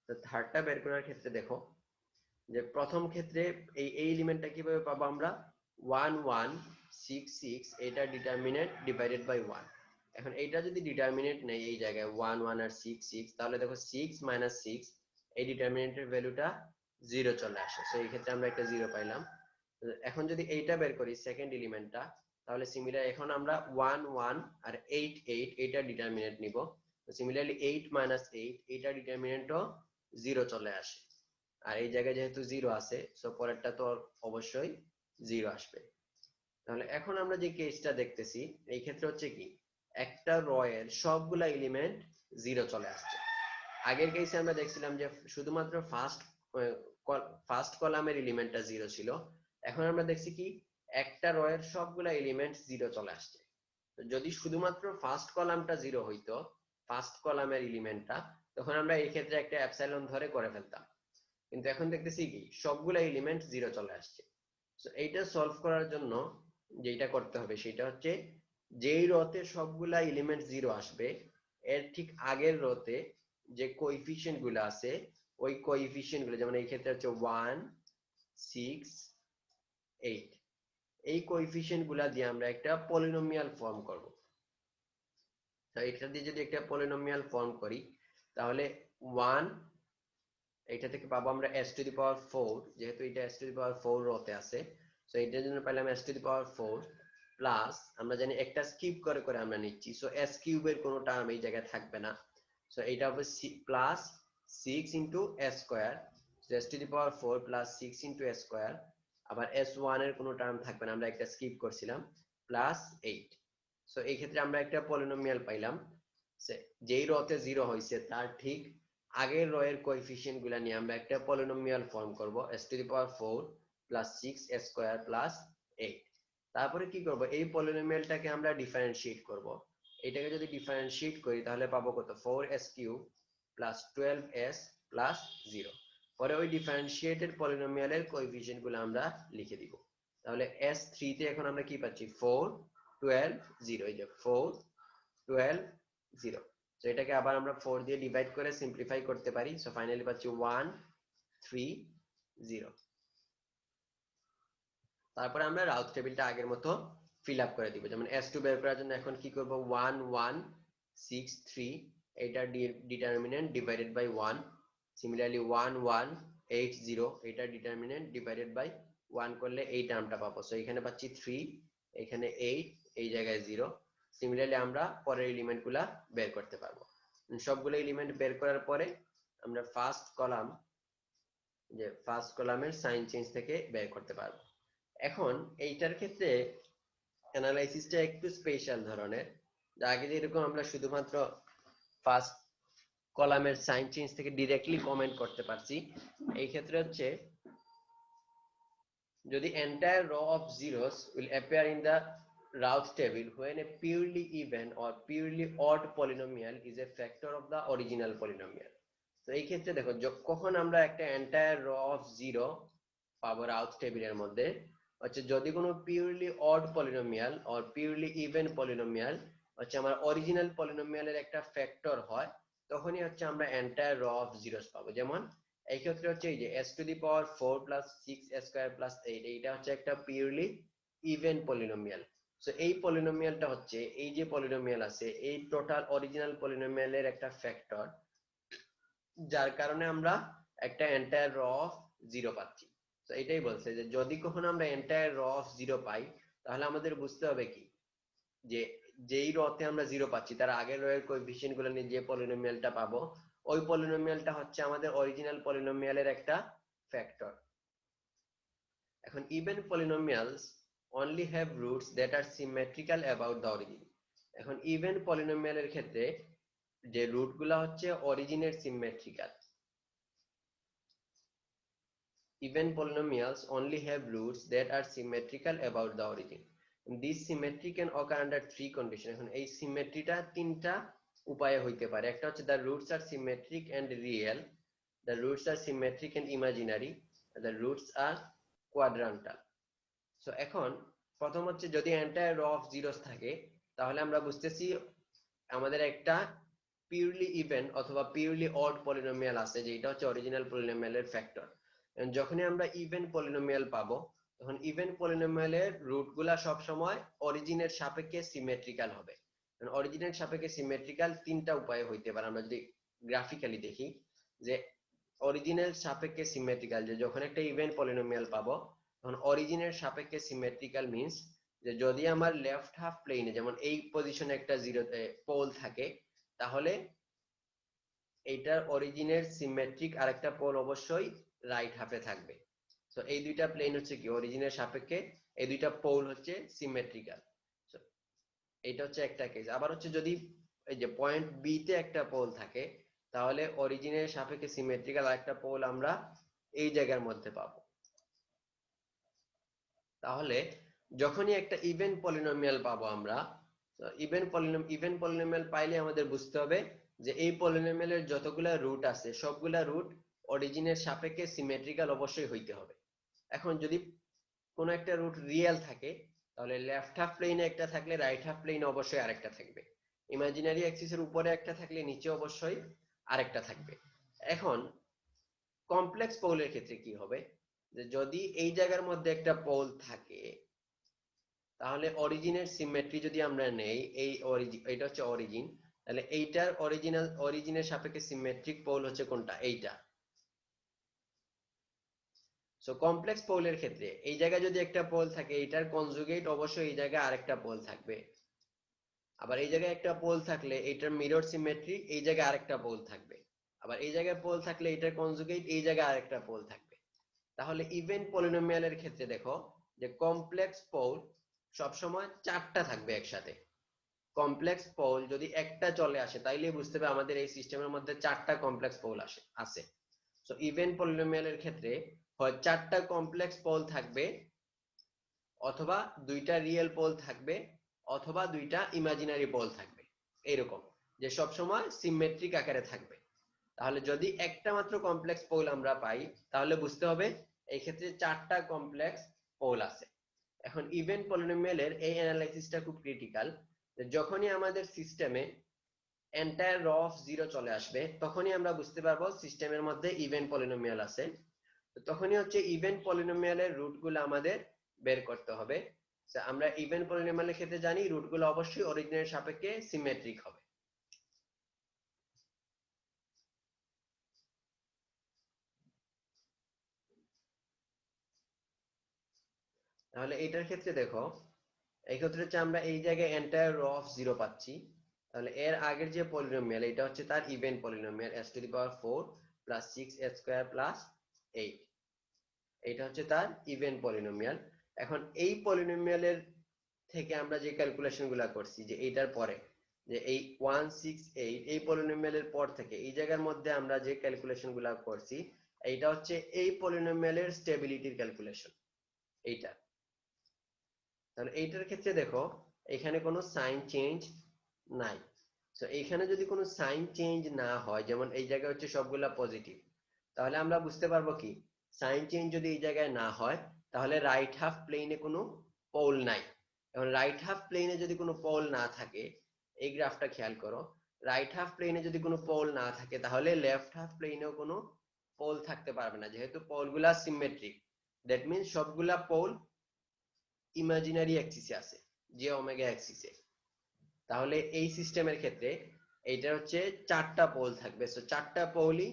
তো থার্ডটা বের করার ক্ষেত্রে দেখো যে প্রথম ক্ষেত্রে এই এলিমেন্টটা কিভাবে পাবো আমরা, 1 1 6 6 এটা ডিটারমিনেন্ট ডিভাইডেড বাই 1। এখন এইটা যদি ডিটারমিনেন্ট নেই এই জায়গায় 1 1 আর 6 6, তাহলে দেখো 6 - 6 এই ডিটারমিনেন্টের ভ্যালুটা 0 চলে আসে। সো এই ক্ষেত্রে আমরা একটা 0 পাইলাম। এখন যদি এইটা বের করি সেকেন্ড এলিমেন্টটা, তাহলে সিমিলার এখন আমরা 1 1 আর 8 8 এটা ডিটারমিনেন্ট নিব। তো সিমিলারলি 8 - 8 এটা ডিটারমিনেন্টও 0 চলে আসে। আর এই জায়গায় যেহেতু 0 আছে সো পরেরটা তো অবশ্যই 0 আসবে। তাহলে এখন আমরা যে কেসটা দেখতেছি এই ক্ষেত্রে হচ্ছে কি একটা র এর সবগুলা এলিমেন্ট 0 চলে আসছে। আগের কেসে আমরা দেখছিলাম যে শুধুমাত্র ফার্স্ট কলামের এলিমেন্টটা 0 ছিল। এখন আমরা দেখছি কি একটা র এর সবগুলা এলিমেন্ট 0 চলে আসছে। তো যদি শুধুমাত্র ফার্স্ট কলামটা 0 হইতো, ফার্স্ট কলামের এলিমেন্টটা, তখন আমরা এই ক্ষেত্রে একটা এপসাইলন ধরে করে ফেলতাম। কিন্তু এখন দেখতেছি কি সবগুলা এলিমেন্ট 0 চলে আসছে। সো এইটা সলভ করার জন্য যেটা করতে হবে সেটা হচ্ছে যেই রতে সবগুলা এলিমেন্ট 0 আসবে এর ঠিক আগের রতে যে কোএফিসিয়েন্ট গুলো আছে ওই কোএফিসিয়েন্ট গুলো, যেমন এই ক্ষেত্রে হচ্ছে 1 6 8, এই কোএফিসিয়েন্ট গুলা দিয়ে আমরা একটা পলিনোমিয়াল ফর্ম করব। তো এটা দিয়ে যদি একটা পলিনোমিয়াল ফর্ম করি তাহলে 1 এটা থেকে পাবো আমরা s টু দি পাওয়ার 4, যেহেতু এটা s টু দি পাওয়ার 4 রতে আছে সো এটার জন্য পেলাম s to the power 4 plus আমরা জানি একটা স্কিপ করে করে আমরা নিচ্ছি সো s কিউবের কোনো টার্ম এই জায়গায় থাকবে না। সো এটা হবে plus 6 into s square, so s to the power 4 plus 6 into s square, আবার s1 এর কোনো টার্ম থাকবে না, আমরা একটা স্কিপ করছিলাম, প্লাস 8। সো এই ক্ষেত্রে আমরা একটা পলিনোমিয়াল পাইলাম যেই রতে 0 হইছে তার ঠিক আগের র এর কোএফিসিয়েন্ট গুলা নিয়ে আমরা একটা পলিনোমিয়াল ফর্ম করব s to the power 4 plus 6 s square plus 8। তারপরে কি করব এই পলিনোমিয়ালটাকে আমরা ডিফারেন্সিয়েট করব। এটাকে যদি ডিফারেন্সিয়েট করি তাহলে পাবো কত 4s cube plus 12s plus 0। পরে ওই ডিফারেন্সিয়েটেড পলিনোমিয়ালের কোএফিসিয়েন্ট গুলো আমরা লিখে দিব। তাহলে s3 তে এখন আমরা কি পাচ্ছি 4 12 0, এই যে 4 12 0। তো এটাকে আবার আমরা 4 দিয়ে ডিভাইড করে সিম্পলিফাই করতে পারি। সো ফাইনালি পাচ্ছি 1 3 0। তারপরে আমরা রাউথ টেবিলটা আগের মতো ফিল আপ করে দিব। যেমন s2 বের করার জন্য এখন কি করব 1 1 6 3 এটা ডিটারমিনেন্ট ডিভাইডেড বাই 1। সিমিলারলি 1 1 8 0 এটা ডিটারমিনেন্ট ডিভাইডেড বাই 1 করলে এই টার্মটা পাবো। সো এখানে পাচ্ছি 3, এখানে 8, এই জায়গায় 0। সিমিলারলি আমরা পরের এলিমেন্টগুলা বের করতে পারবো। সবগুলো এলিমেন্ট বের করার পরে আমরা ফার্স্ট কলামের সাইন চেঞ্জ থেকে বের করতে পারবো। এখন এইটার ক্ষেত্রে অ্যানালাইসিসটা একটু স্পেশাল ধরনের। আগে যেরকম আমরা শুধুমাত্র ফার্স্ট কলামের সাইন চেঞ্জ থেকে ডিরেক্টলি কমেন্ট করতে পারছি, এই ক্ষেত্রে হচ্ছে যদি entire row of zeros will appear in the Routh table when a purely even or purely odd polynomial is a factor of the original polynomial। তো এই ক্ষেত্রে দেখো কখন আমরা একটা entire row of zero পাবো রাউথ টেবিলের মধ্যে হচ্ছে যদি কোনো purely odd polynomial or purely even polynomial হচ্ছে আমার অরিজিনাল পলিনোমিয়ালের একটা ফ্যাক্টর হয়, তখনই হচ্ছে আমরা এন্টায়ার র অফ জিরোস পাবো। যেমন এই ক্ষেত্রে হচ্ছে এই যে s to the power 4 plus 6 s square plus 8 এইটা হচ্ছে একটা পিওরলি ইভেন পলিনোমিয়াল। সো এই পলিনোমিয়ালটা হচ্ছে এই যে পলিনোমিয়াল আছে এই টোটাল অরিজিনাল পলিনোমিয়ালের একটা ফ্যাক্টর, যার কারণে আমরা একটা এন্টায়ার র অফ জিরো পাচ্ছি। তো এটাই বলছে যে যদি কখনো আমরা এন্টায়ার র অফ জিরো পাই তাহলে আমাদের বুঝতে হবে কি যে যেই রতে আমরা জিরো পাচ্ছি তার আগের রয়ের কোএফিসিয়েন্ট গুলো নিয়ে যে পলিনোমিয়ালটা পাবো ওই পলিনোমিয়ালটা হচ্ছে আমাদের অরিজিনাল পলিনোমিয়ালের একটা ফ্যাক্টর। এখন even polynomials only have roots that are symmetrical about the origin। এখন ইভেন পলিনোমিয়ালের ক্ষেত্রে যে রুট গুলা হচ্ছে অরিজিনের symmetrical. Even polynomials only have roots that are symmetrical about the origin. This symmetry can occur under three conditions। এখন এই সিমেট্রিটা তিনটা উপায়ে হইতে পারে। একটা হচ্ছে the roots are symmetric and real, the roots are symmetric and imaginary, the roots are quadrantal। So এখন প্রথম হচ্ছে যদি এন্টায়ার র অফ জিরোস থাকে তাহলে আমরা বুঝতেছি আমাদের একটা পিওরলি ইভেন অথবা পিওরলি অড পলিনোমিয়াল আছে যেটা হচ্ছে অরিজিনাল পলিনোমিয়ালের ফ্যাক্টর। যখনই আমরা ইভেন পলিনোমিয়াল পাবো তখন ইভেন পলিনোমিয়ালের রুট গুলা সবসময় অরিজিনের সাপেক্ষে সিমেট্রিক্যাল হবে। অরিজিনের সাপেক্ষে সিমেট্রিক্যাল তিনটা উপায়ে হইতে পারে। আমরা যদি গ্রাফিক্যালি দেখি যে অরিজিনের সাপেক্ষে সিমেট্রিক্যাল, যে যখন একটা ইভেন পলিনোমিয়াল পাবো তখন অরিজিনের সাপেক্ষে সিমেট্রিক্যাল মিন্স যে যদি আমার লেফট হাফ প্লেনে যেমন এই পজিশনে একটা জিরো পোল থাকে, তাহলে এইটার অরিজিনের সিমেট্রিক আরেকটা পোল অবশ্যই রাইট হাফে থাকবে। তো এই দুইটা প্লেন হচ্ছে কি অরিজিনের সাপেক্ষে এই দুইটা পোল হচ্ছে সিমেট্রিক্যাল। এটা হচ্ছে একটা কেস। আবার হচ্ছে যদি এই যে পয়েন্ট বি তে একটা পোল থাকে, তাহলে অরিজিনের সাপেক্ষে সিমেট্রিক্যাল আরেকটা পোল আমরা এই জায়গার মধ্যে পাবো। তাহলে যখনই একটা ইভেন পলিনোমিয়াল পাবো আমরা, ইভেন পলিনোমিয়াল পাইলে আমাদের বুঝতে হবে যে এই পলিনোমিয়ালের যতগুলা রুট আছে সবগুলা রুট অরিজিনের সাপেক্ষে সিমেট্রিক্যাল অবশ্যই হইতে হবে। এখন যদি কোনো একটা রুট রিয়েল থাকে, তাহলে লেফট হাফ প্লেনে একটা থাকলে রাইট হাফ প্লেনে অবশ্যই আরেকটা থাকবে। ইমাজিনারি অ্যাক্সিসের উপরে একটা থাকলে নিচে অবশ্যই আরেকটা থাকবে। এখন কমপ্লেক্স পোলের ক্ষেত্রে কি হবে, যে যদি এই জায়গার মধ্যে একটা পোল থাকে, তাহলে অরিজিনের সিমেট্রি যদি আমরা নেই, এই অরিজিন এটা হচ্ছে অরিজিন, তাহলে এইটার অরিজিনের সাপেক্ষে সিমেট্রিক পোল হচ্ছে কোনটা, এইটা। সো কমপ্লেক্স পোলের ক্ষেত্রে এই জায়গায় যদি একটা পোল থাকে, এইটার কনজুগেট অবশ্যই এই জায়গায় আরেকটা পোল থাকবে। আবার এই জায়গায় একটা পোল থাকলে এইটার মিরর সিমেট্রি এই জায়গায় আরেকটা পোল থাকবে। আবার এই জায়গায় পোল থাকলে এটার কনজুগেট এই জায়গায় আরেকটা পোল থাকবে। তাহলে ইভেন পলিনোমিয়ালের ক্ষেত্রে দেখো যে কমপ্লেক্স পোল সবসময় চারটা থাকবে একসাথে। কমপ্লেক্স পোল যদি একটা চলে আসে, তাইলে বুঝতে হবে আমাদের এই সিস্টেমের মধ্যে চারটা কমপ্লেক্স পোল আছে। সো ইভেন পলিনোমিয়ালের ক্ষেত্রে হয় চারটা কমপ্লেক্স পোল থাকবে, অথবা দুইটা রিয়েল পোল থাকবে, অথবা দুইটা ইমাজিনারি পোল থাকবে। এইরকম যে সব সময় সিমেট্রিক আকারে থাকবে। তাহলে যদি একটা মাত্র কমপ্লেক্স পোল আমরা পাই, তাহলে বুঝতে হবে এই ক্ষেত্রে চারটা কমপ্লেক্স পোল আছে। এখন ইভেন পলিনোমিয়ালের এই অ্যানালাইসিসটা খুব ক্রিটিক্যাল। যখনই আমাদের সিস্টেমে এন্টায়ার র অফ জিরো চলে আসবে, তখনই আমরা বুঝতে পারবো সিস্টেমের মধ্যে ইভেন পলিনোমিয়াল আছে। তখনই হচ্ছে ইভেন পলিনোমিয়ালের রুটগুলো আমাদের বের করতে হবে। আমরা ইভেন পলিনোমিয়ালের ক্ষেত্রে জানি রুটগুলো অবশ্যই অরিজিনের সাপেক্ষে সিমেট্রিক হবে। তাহলে এটার ক্ষেত্রে দেখো, এই ক্ষেত্রে হচ্ছে আমরা এই জায়গায় এন্টায়ার র অফ জিরো পাচ্ছি। তাহলে এর আগের যে পলিনোমিয়াল এটা হচ্ছে তার even polynomial s to the power 4 plus 6s square plus 8, এটা হচ্ছে তার ইভেন পলিনোমিয়াল। এখন এই পলিনোমিয়ালের থেকে আমরা যে ক্যালকুলেশন গুলা করছি, যে এইটার পরে যে এই 168 এই পলিনোমিয়ালের পর থেকে এই জায়গার মধ্যে আমরা যে ক্যালকুলেশন গুলা করছি, এইটা হচ্ছে এই পলিনোমিয়ালের স্টেবিলিটির ক্যালকুলেশন এইটা। তাহলে এইটার ক্ষেত্রে দেখো এখানে কোনো সাইন চেঞ্জ নাই। তো এইখানে যদি কোনো সাইন চেঞ্জ না হয়, যেমন এই জায়গায় হচ্ছে সবগুলা পজিটিভ, তাহলে আমরা বুঝতে পারবো কি সাইন চেঞ্জ যদি এই জায়গায় না হয়, তাহলে রাইট হাফ প্লেনে কোনো পোল নাই। এখন রাইট হাফ প্লেনে যদি কোনো পোল না থাকে, এই গ্রাফটা খেয়াল করো, রাইট হাফ প্লেনে যদি কোনো পোল না থাকে, তাহলে লেফট হাফ প্লেনেও কোনো পোল থাকতে পারবে না, যেহেতু পোলগুলা সিমেট্রিক। দ্যাট মিন্স সবগুলা পোল ইমাজিনারি অ্যাক্সিসে আছে, যে ওমেগা অ্যাক্সিসে। তাহলে এই সিস্টেমের ক্ষেত্রে এইটা হচ্ছে চারটা পোল থাকবে। সো চারটা পোলই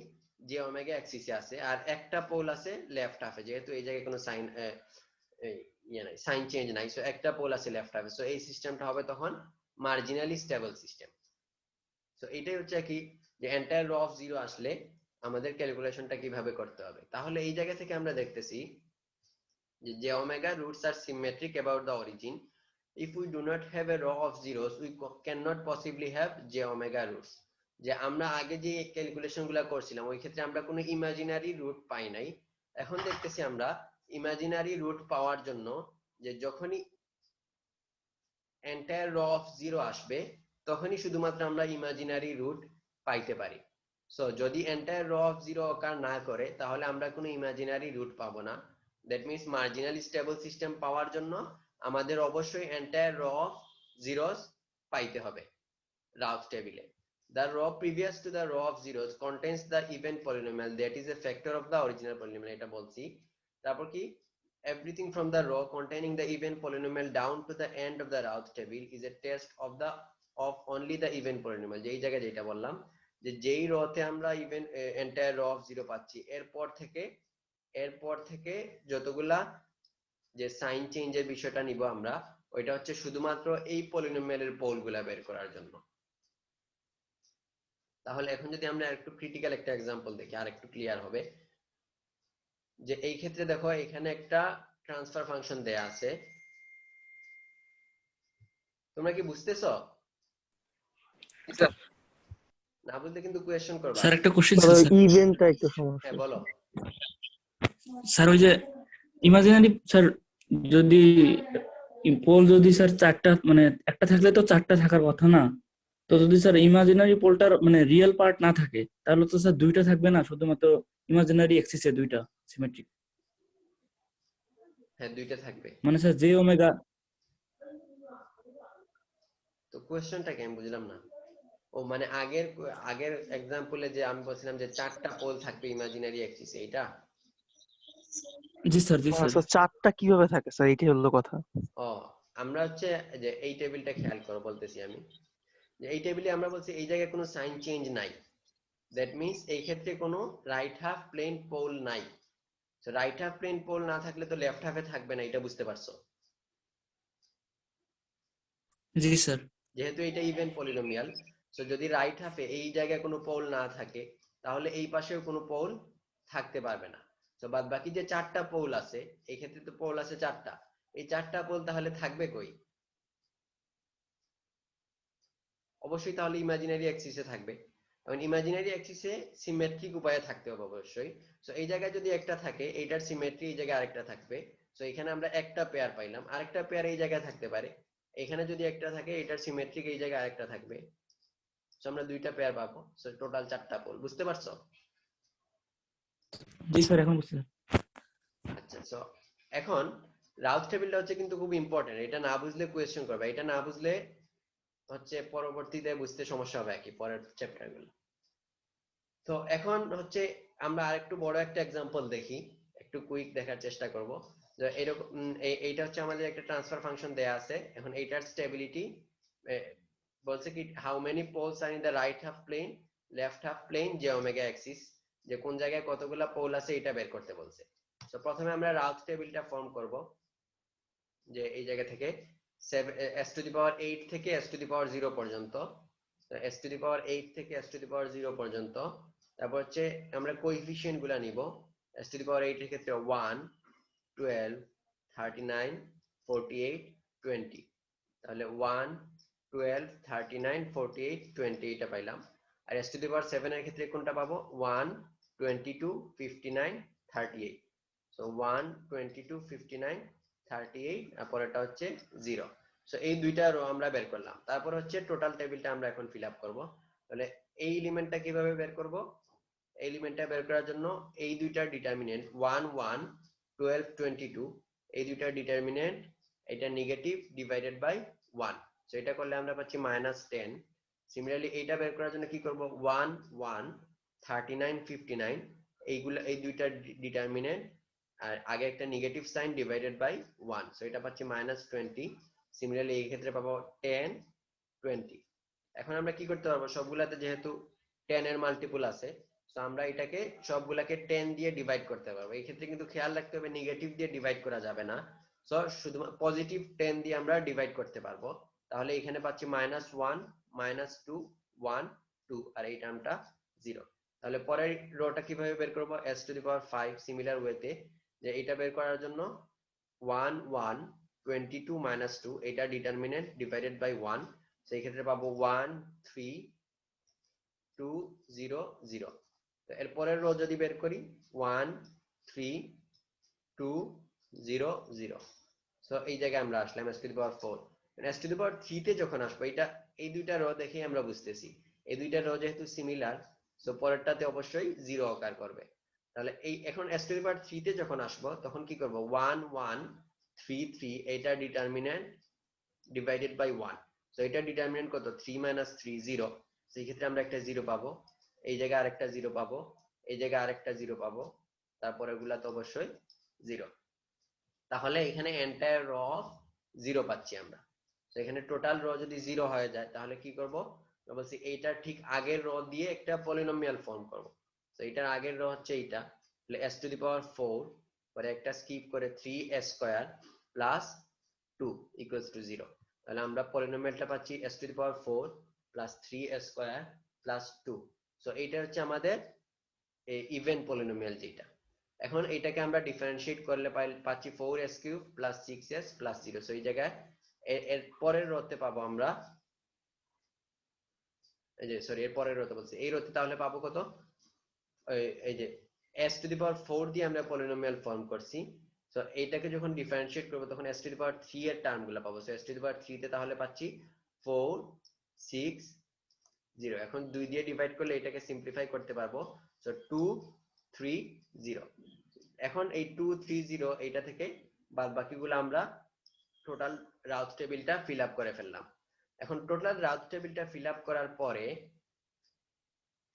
যে ওমেগা অ্যাক্সিসে আছে, আর একটা পোল আছে লেফট হাফে, যেহেতু এই জায়গায় কোনো সাইন নাই, সাইন চেঞ্জ নাই, সো একটা পোল আছে লেফট হাফে। সো এই সিস্টেমটা হবে তখন মার্জিনালি স্টেবল সিস্টেম। সো এটাই হচ্ছে কি যে এন্টায়ার র অফ জিরো আসলে আমাদের ক্যালকুলেশনটা কিভাবে করতে হবে। তাহলে এই জায়গা থেকে আমরা দেখতেছি যে omega roots are symmetric about the origin. If we do not have a row of zeros, we cannot possibly have j omega roots. যে আমরা আগে যে ক্যালকুলেশন গুলা করছিলাম ওই ক্ষেত্রে আমরা কোনো ইমাজিনারি রুট পাই নাই। এখন দেখতেছি আমরা ইমাজিনারি রুট পাওয়ার জন্য যে যখনই এন্টায়ার র অফ জিরো আসবে, তখনই শুধুমাত্র আমরা ইমাজিনারি রুট পাইতে পারি। সো যদি এন্টায়ার র অফ জিরো অকার না করে, তাহলে আমরা কোনো ইমাজিনারি রুট পাবো না। That means marginally stable system পাওয়ার জন্য আমাদের অবশ্যই এন্টায়ার র অফ জিরোস পাইতে হবে রাউথ টেবিলে। The row previous to the row of zeros contains the even polynomial that is a factor of the original polynomial, এটা বলছি। তারপর কি everything from the row containing the even polynomial down to the end of the Routh table is a test of only the even polynomial। যেই জায়গায় যেটা বললাম যে যেই রতে আমরা ইভেন এন্টায়ার র অফ জিরো পাচ্ছি, এরপর থেকে যতগুলা যে সাইন চেঞ্জের বিষয়টা নিব আমরা, ওইটা হচ্ছে শুধুমাত্র এই পলিনোমিয়ালের পোলগুলা বের করার জন্য। তাহলে এখন যদি আমরা একটু ক্রিটিক্যাল একটা এক্সাম্পল দেখি আর একটু ক্লিয়ার হবে, যে এই ক্ষেত্রে দেখো এখানে একটা ট্রান্সফার ফাংশন দেয়া আছে, তোমরা কি বুঝতেছো? না বুঝলে কিন্তু কোয়েশ্চেন করবা। স্যার একটা কোশ্চেন ছিল স্যার স্যার। ইভেন্টটা একটু সমস্যা। হ্যাঁ বলো। স্যার ওই যে ইমাজিনারি স্যার, যদি পোল যদি স্যার চারটা, মানে একটা থাকলে তো চারটা থাকার কথা না, তো যদি স্যার ইমাজিনারি পোলটার মানে রিয়েল পার্ট না থাকে, তাহলে তো স্যার দুইটা থাকবে না, শুধুমাত্র ইমাজিনারি এক্সিসে দুইটা সিমেট্রিক। হ্যাঁ দুইটা থাকবে। মানে স্যার জে ওমেগা। তো কোয়েশ্চেনটা কি আমি বুঝলাম না। ও মানে আগের আগের এক্সাম্পলে যে আমি বলছিলাম যে চারটা পোল থাকবে ইমাজিনারি অ্যাক্সিসে, এটা? জি স্যার, জি স্যার। স্যার চারটা কিভাবে থাকে স্যার, এইটাই হলো কথা। ও আমরা হচ্ছে যে এই টেবিলটা খেয়াল করো, বলতেছি আমি যে এই টেবিলে আমরা বলছি এই জায়গায় কোনো সাইন চেঞ্জ নাই, দ্যাট মিন্স এই ক্ষেত্রে কোনো রাইট হাফ প্লেন পোল নাই। তো রাইট হাফ প্লেন পোল না থাকলে তো লেফট হাফে থাকবে না, এটা বুঝতে পারছো? জি স্যার। যেহেতু এটা ইভেন পলিনোমিয়াল, সো যদি রাইট হাফে এই জায়গায় কোনো পোল না থাকে, তাহলে এই পাশেও কোনো পোল থাকতে পারবে না। তো বাদ বাকি যে চারটা পোল আছে, এই ক্ষেত্রে তো পোল আছে চারটা, এই চারটা পোল তাহলে থাকবে কই? অবশ্যই তাহলে ইমাজিনারি অ্যাক্সিসে থাকবে। কারণ ইমাজিনারি অ্যাক্সিসে সিমেট্রিক উপায়ে থাকতে হবে অবশ্যই। সো এই জায়গায় যদি একটা থাকে, এইটার সিমেট্রি এই জায়গায় আরেকটা থাকবে। সো এখানে আমরা একটা পেয়ার পাইলাম, আরেকটা পেয়ার এই জায়গায় থাকতে পারে। এখানে যদি একটা থাকে, এটার সিমেট্রিক এই জায়গায় আরেকটা থাকবে। সো আমরা দুইটা পেয়ার পাবো। সো টোটাল চারটা পোল, বুঝতে পারছো? জি স্যার, এখন বুঝছি। আচ্ছা, সো এখন রাউথ টেবিলটা হচ্ছে কিন্তু খুব ইম্পর্টেন্ট, এটা না বুঝলে কোয়েশ্চেন করবে, এটা না বুঝলে হচ্ছে পরবর্তীতে বুঝতে সমস্যা হবে আর কি, পরের চ্যাপ্টার গুলো। তো এখন হচ্ছে আমরা আরেকটু বড় একটা এক্সাম্পল দেখি, একটু কুইক দেখার চেষ্টা করব। যে এরকম এইটা হচ্ছে আমাদের একটা ট্রান্সফার ফাংশন দেয়া আছে, এখন এইটার স্টেবিলিটি বলছে কি how many poles are in the right half plane, left half plane, J omega axis, যে কোন জায়গায় কতগুলা পোল আছে এটা বের করতে বলছে। তো প্রথমে আমরা রাউথ টেবিলটা ফর্ম করব, যে এই জায়গা থেকে s টু দি পাওয়ার 8 থেকে s টু দি পাওয়ার 0 পর্যন্ত, s টু দি পাওয়ার 8 থেকে s টু দি পাওয়ার 0 পর্যন্ত। তারপর হচ্ছে আমরা কোএফিশিয়েন্ট গুলা নিব, s টু দি পাওয়ার 8 এর ক্ষেত্রে 1, 12, 39, 48, 20। তাহলে 1, 12, 39, 48, 20 এটা পাইলাম। আর s টু দি পাওয়ার 7 এর ক্ষেত্রে কোনটা পাবো? 1, 22, 59, 38। সো 1, 22, 59, 38 আর পরেরটা হচ্ছে 0। সো এই দুইটা রো আমরা বের করলাম। তারপর হচ্ছে টোটাল টেবিলটা আমরা এখন ফিল আপ করবো। তাহলে এই এলিমেন্টটা কিভাবে বের করব? এলিমেন্টটা বের করার জন্য এই দুইটার ডিটারমিনেন্ট 1, 1, 12, 22, এই দুইটার ডিটারমিনেন্ট এটা নেগেটিভ ডিভাইডেড বাই 1। সো এটা করলে আমরা পাচ্ছি -10। সিমিলারলি এইটা বের করার জন্য কি করব? 1, 1, 39, 59, এইগুলা এই দুইটার ডিটারমিনেন্ট আর আগে একটা negative sign divided by 1। So এটা পাচ্ছি -20। সিমিলারলি এই ক্ষেত্রে পাবো 10, 20। এখন আমরা কি করতে পারবো, সবগুলাতে যেহেতু 10 এর মাল্টিপল আছে, তো আমরা এটাকে সবগুলাকে 10 দিয়ে ডিভাইড করতে পারবো। এই ক্ষেত্রে কিন্তু খেয়াল রাখতে হবে নেগেটিভ দিয়ে ডিভাইড করা যাবে না, সো শুধু পজিটিভ 10 দিয়ে আমরা ডিভাইড করতে পারবো। তাহলে এখানে পাচ্ছি -1, -2, 1, 2 আর এই টার্মটা 0। তাহলে পরের রোটা কিভাবে বের করব? s to the power 5 similar ওয়েতে, যে এটা বের করার জন্য 1, 1, 22 -2 এটা ডিটারমিনেন্ট ডিভাইডেড বাই 1। সেই ক্ষেত্রে পাবো 1, 3, 2, 0, 0। তো এর পরের রো যদি বের করি 1, 3, 2, 0, 0। সো এই জায়গায় আমরা আসলাম s to the power 4। s to the power 3 তে যখন আসবো, এটা এই দুইটা রো দেখেই আমরা বুঝতেছি এই দুইটা রো যেহেতু সিমিলার, সো পরেরটাতে অবশ্যই 0 অকার করবে। তাহলে এই এখন s টু দি পাওয়ার 3 তে যখন আসবো তখন কি করব? 1, 1, 3, 3 এটা ডিটারমিনেন্ট ডিভাইডেড বাই 1। সো এটা ডিটারমিনেন্ট কত? 3 - 3, 0। সেই ক্ষেত্রে আমরা একটা 0 পাবো, এই জায়গায় আরেকটা 0 পাবো, এই জায়গায় আরেকটা 0 পাবো, তারপর এগুলা তো অবশ্যই 0। তাহলে এখানে এন্টায়ার র 0 পাচ্ছি আমরা। তো এখানে টোটাল র যদি 0 হয়ে যায় তাহলে কি করব? বলছি এইটার ঠিক আগের র দিয়ে একটা পলিনোমিয়াল ফর্ম করব। তো এটার আগের র হচ্ছে এইটা, তাহলে s টু দি পাওয়ার 4, পরে একটা স্কিপ করে 3s² প্লাস 2 equals to 0, তাহলে আমরা পলিনোমিয়ালটা পাচ্ছি s to the power 4 plus 3 square plus 2। So এইটা হচ্ছে আমাদের ইভেন পলিনোমিয়াল যেটা। এখন এটাকে আমরা ডিফারেন্সিয়েট করলে পাচ্ছি 4s cube plus 6s plus 0। So এই জায়গায় এর পরের রোতে পাবো আমরা, এই যে সরি এর পরের রোতে বলছি, এই রোতে তাহলে পাবো কত, এই যে s to the power 4 দিয়ে আমরা পলিনোমিয়াল ফর্ম করছি। সো এইটাকে যখন ডিফারেন্সিয়েট করব তখন s to the power 3 এর টার্মগুলো পাবো। So s to the power 3 তে তাহলে পাচ্ছি 4 6 0। এখন 2 দিয়ে ডিভাইড করলে এটাকে সিম্পলিফাই করতে পারবো। সো 2 3 0। এখন এই 2 3 0 এইটা থেকে বাদ বাকিগুলো আমরা টোটাল রাউথ টেবিলটা ফিল আপ করে ফেললাম। এখন টোটাল রাউথ টেবিলটা ফিল আপ করার পরে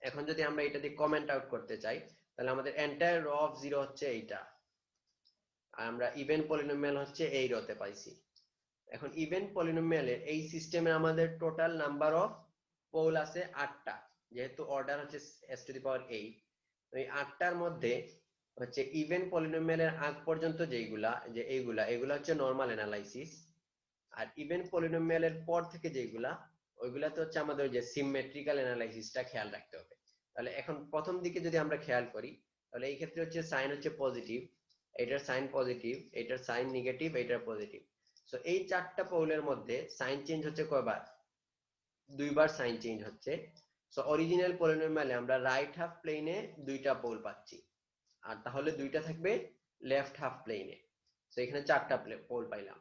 এখন যদি আমরা এটা দিয়ে কমেন্ট আউট করতে চাই তাহলে আমাদের এন্টায়ার র অফ 0 হচ্ছে এইটা, আর আমরা ইভেন পলিনোমিয়াল হচ্ছে এই রতে পাইছি। এখন ইভেন পলিনোমিয়ালের এই সিস্টেমে আমাদের টোটাল নাম্বার অফ পোল আছে 8টা, যেহেতু অর্ডার হচ্ছে s to the power 8। এই 8টার মধ্যে হচ্ছে ইভেন পলিনোমিয়ালের আগ পর্যন্ত যেগুলা, যে এগুলা হচ্ছে নরমাল অ্যানালাইসিস, আর ইভেন পলিনোমিয়ালের পর থেকে যেগুলা ওইগুলাতে হচ্ছে আমাদের যে সিমেট্রিক্যাল অ্যানালাইসিসটা খেয়াল রাখতে হবে। তাহলে এখন প্রথম দিকে যদি আমরা খেয়াল করি তাহলে এই ক্ষেত্রে হচ্ছে সাইন হচ্ছে পজিটিভ, এটার সাইন পজিটিভ, এটার সাইন নেগেটিভ, এটার পজিটিভ। সো এই 4টা পোলের মধ্যে সাইন চেঞ্জ হচ্ছে কয়বার, 2বার সাইন চেঞ্জ হচ্ছে। সো অরিজিনাল পলিনোমিয়ালে আমরা রাইট হাফ প্লেনে 2টা পোল পাচ্ছি, আর তাহলে 2টা থাকবে লেফট হাফ প্লেনে। সো এখানে 4টা পোল পাইলাম।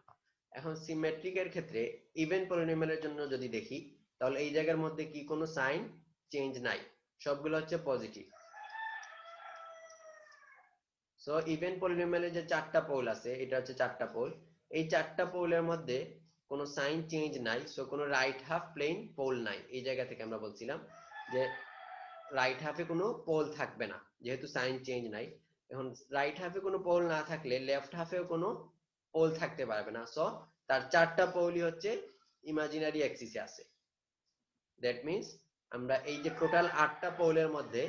এখন সিমেট্রিক এর ক্ষেত্রে ইভেন পলিনোমিয়ালের জন্য যদি দেখি তাহলে এই জায়গার মধ্যে কি কোনো সাইন চেঞ্জ নাই, সবগুলো হচ্ছে পজিটিভ। সো ইভেন পলিনোমিয়ালের যে 4টা পোল আছে, এটা হচ্ছে 4টা পোল, এই 4টা পোলের মধ্যে কোনো সাইন চেঞ্জ নাই। সো কোনো রাইট হাফ প্লেন পোল নাই। এই জায়গা থেকে আমরা বলছিলাম যে রাইট হাফে কোনো পোল থাকবে না যেহেতু সাইন চেঞ্জ নাই। এখন রাইট হাফে কোনো পোল না থাকলে লেফট হাফেও কোনো পোল থাকতে পারবে না। সো তার 4টা পোলই হচ্ছে ইমাজিনারি অ্যাক্সিসে আছে। দ্যাট মিন্স আমরা এই যে টোটাল 8টা পোলের মধ্যে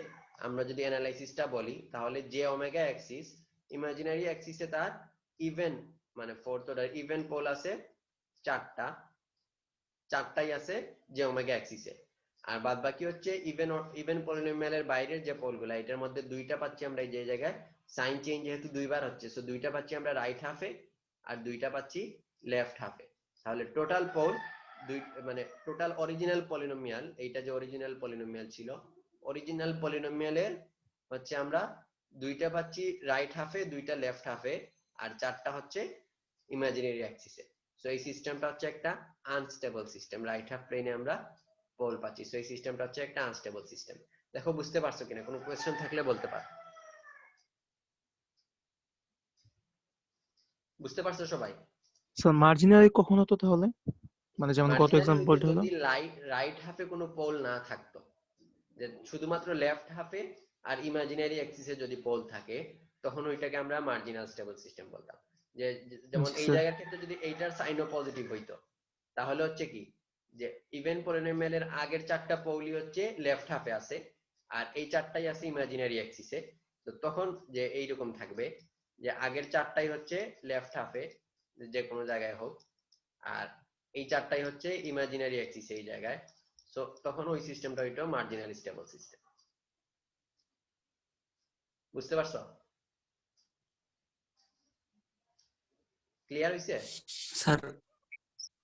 আমরা যদি অ্যানালাইসিসটা বলি তাহলে যে ওমেগা অ্যাক্সিস, ইমাজিনারি অ্যাক্সিসে তার ইভেন মানে ফোর্থ অর্ডার ইভেন পোল আছে 4টাই আছে যে ওমেগা অ্যাক্সিসে, আর বাদ বাকি হচ্ছে ইভেন পলিনোমিয়ালের বাইরের যে পোলগুলো, এটার মধ্যে 2টা পাচ্ছি আমরা এই যে জায়গায় সাইন চেঞ্জ যেহেতু 2বার হচ্ছে, সো 2টা পাচ্ছি আমরা রাইট হাফে আর 2টা পাচ্ছি লেফট হাফে। তাহলে টোটাল পোল মানে টোটাল অরিজিনাল পলিনোমিয়াল, এইটা যে অরিজিনাল পলিনোমিয়াল ছিল, অরিজিনাল পলিনোমিয়ালের হচ্ছে আমরা 2টা পাচ্ছি রাইট হাফে, 2টা লেফট হাফে, আর 4টা হচ্ছে ইমাজিনারি অ্যাক্সিসে। সো এই সিস্টেমটা হচ্ছে একটা আনস্টেবল সিস্টেম, রাইট হাফ প্লেনে আমরা পোল পাচ্ছি। সো এই সিস্টেমটা হচ্ছে একটা আনস্টেবল সিস্টেম। দেখো বুঝতে পারছো কিনা, কোনো কোয়েশ্চেন থাকলে বলতে পারো। বুঝতে পারছো সবাই? স্যার মার্জিনালি কখন হতো তাহলে, মানে যেমন গত মার্জিনালি হইতো এক্সাম্পলটা হলো? যদি রাইট হাফে কোনো পোল না থাকতো, যে শুধুমাত্র লেফট হাফে আর ইমাজিনারি অ্যাক্সিসে যদি পোল থাকে তখন ওইটাকে আমরা মার্জিনাল স্টেবল সিস্টেম বলতাম। যে যেমন জি এই স্যার। জায়গার ক্ষেত্রে যদি এইটার সাইনও পজিটিভ হইতো তাহলে হচ্ছে কি যে ইভেন পলিনোমিয়ালের আগের 4টা পোলই হচ্ছে লেফট হাফে আছে আর এই 4টাই আছে ইমাজিনারি অ্যাক্সিসে। তো তখন যে এইরকম থাকবে যে আগের 4টাই হচ্ছে লেফট হাফে যে কোনো জায়গায় হোক, আর এই 4টাই হচ্ছে ইমাজিনারি অ্যাক্সিসে এই জায়গায়। সো তখন ওই সিস্টেমটা হইতো মার্জিনাল স্টেবল সিস্টেম। বুঝতে পারছো? ক্লিয়ার হইছে? স্যার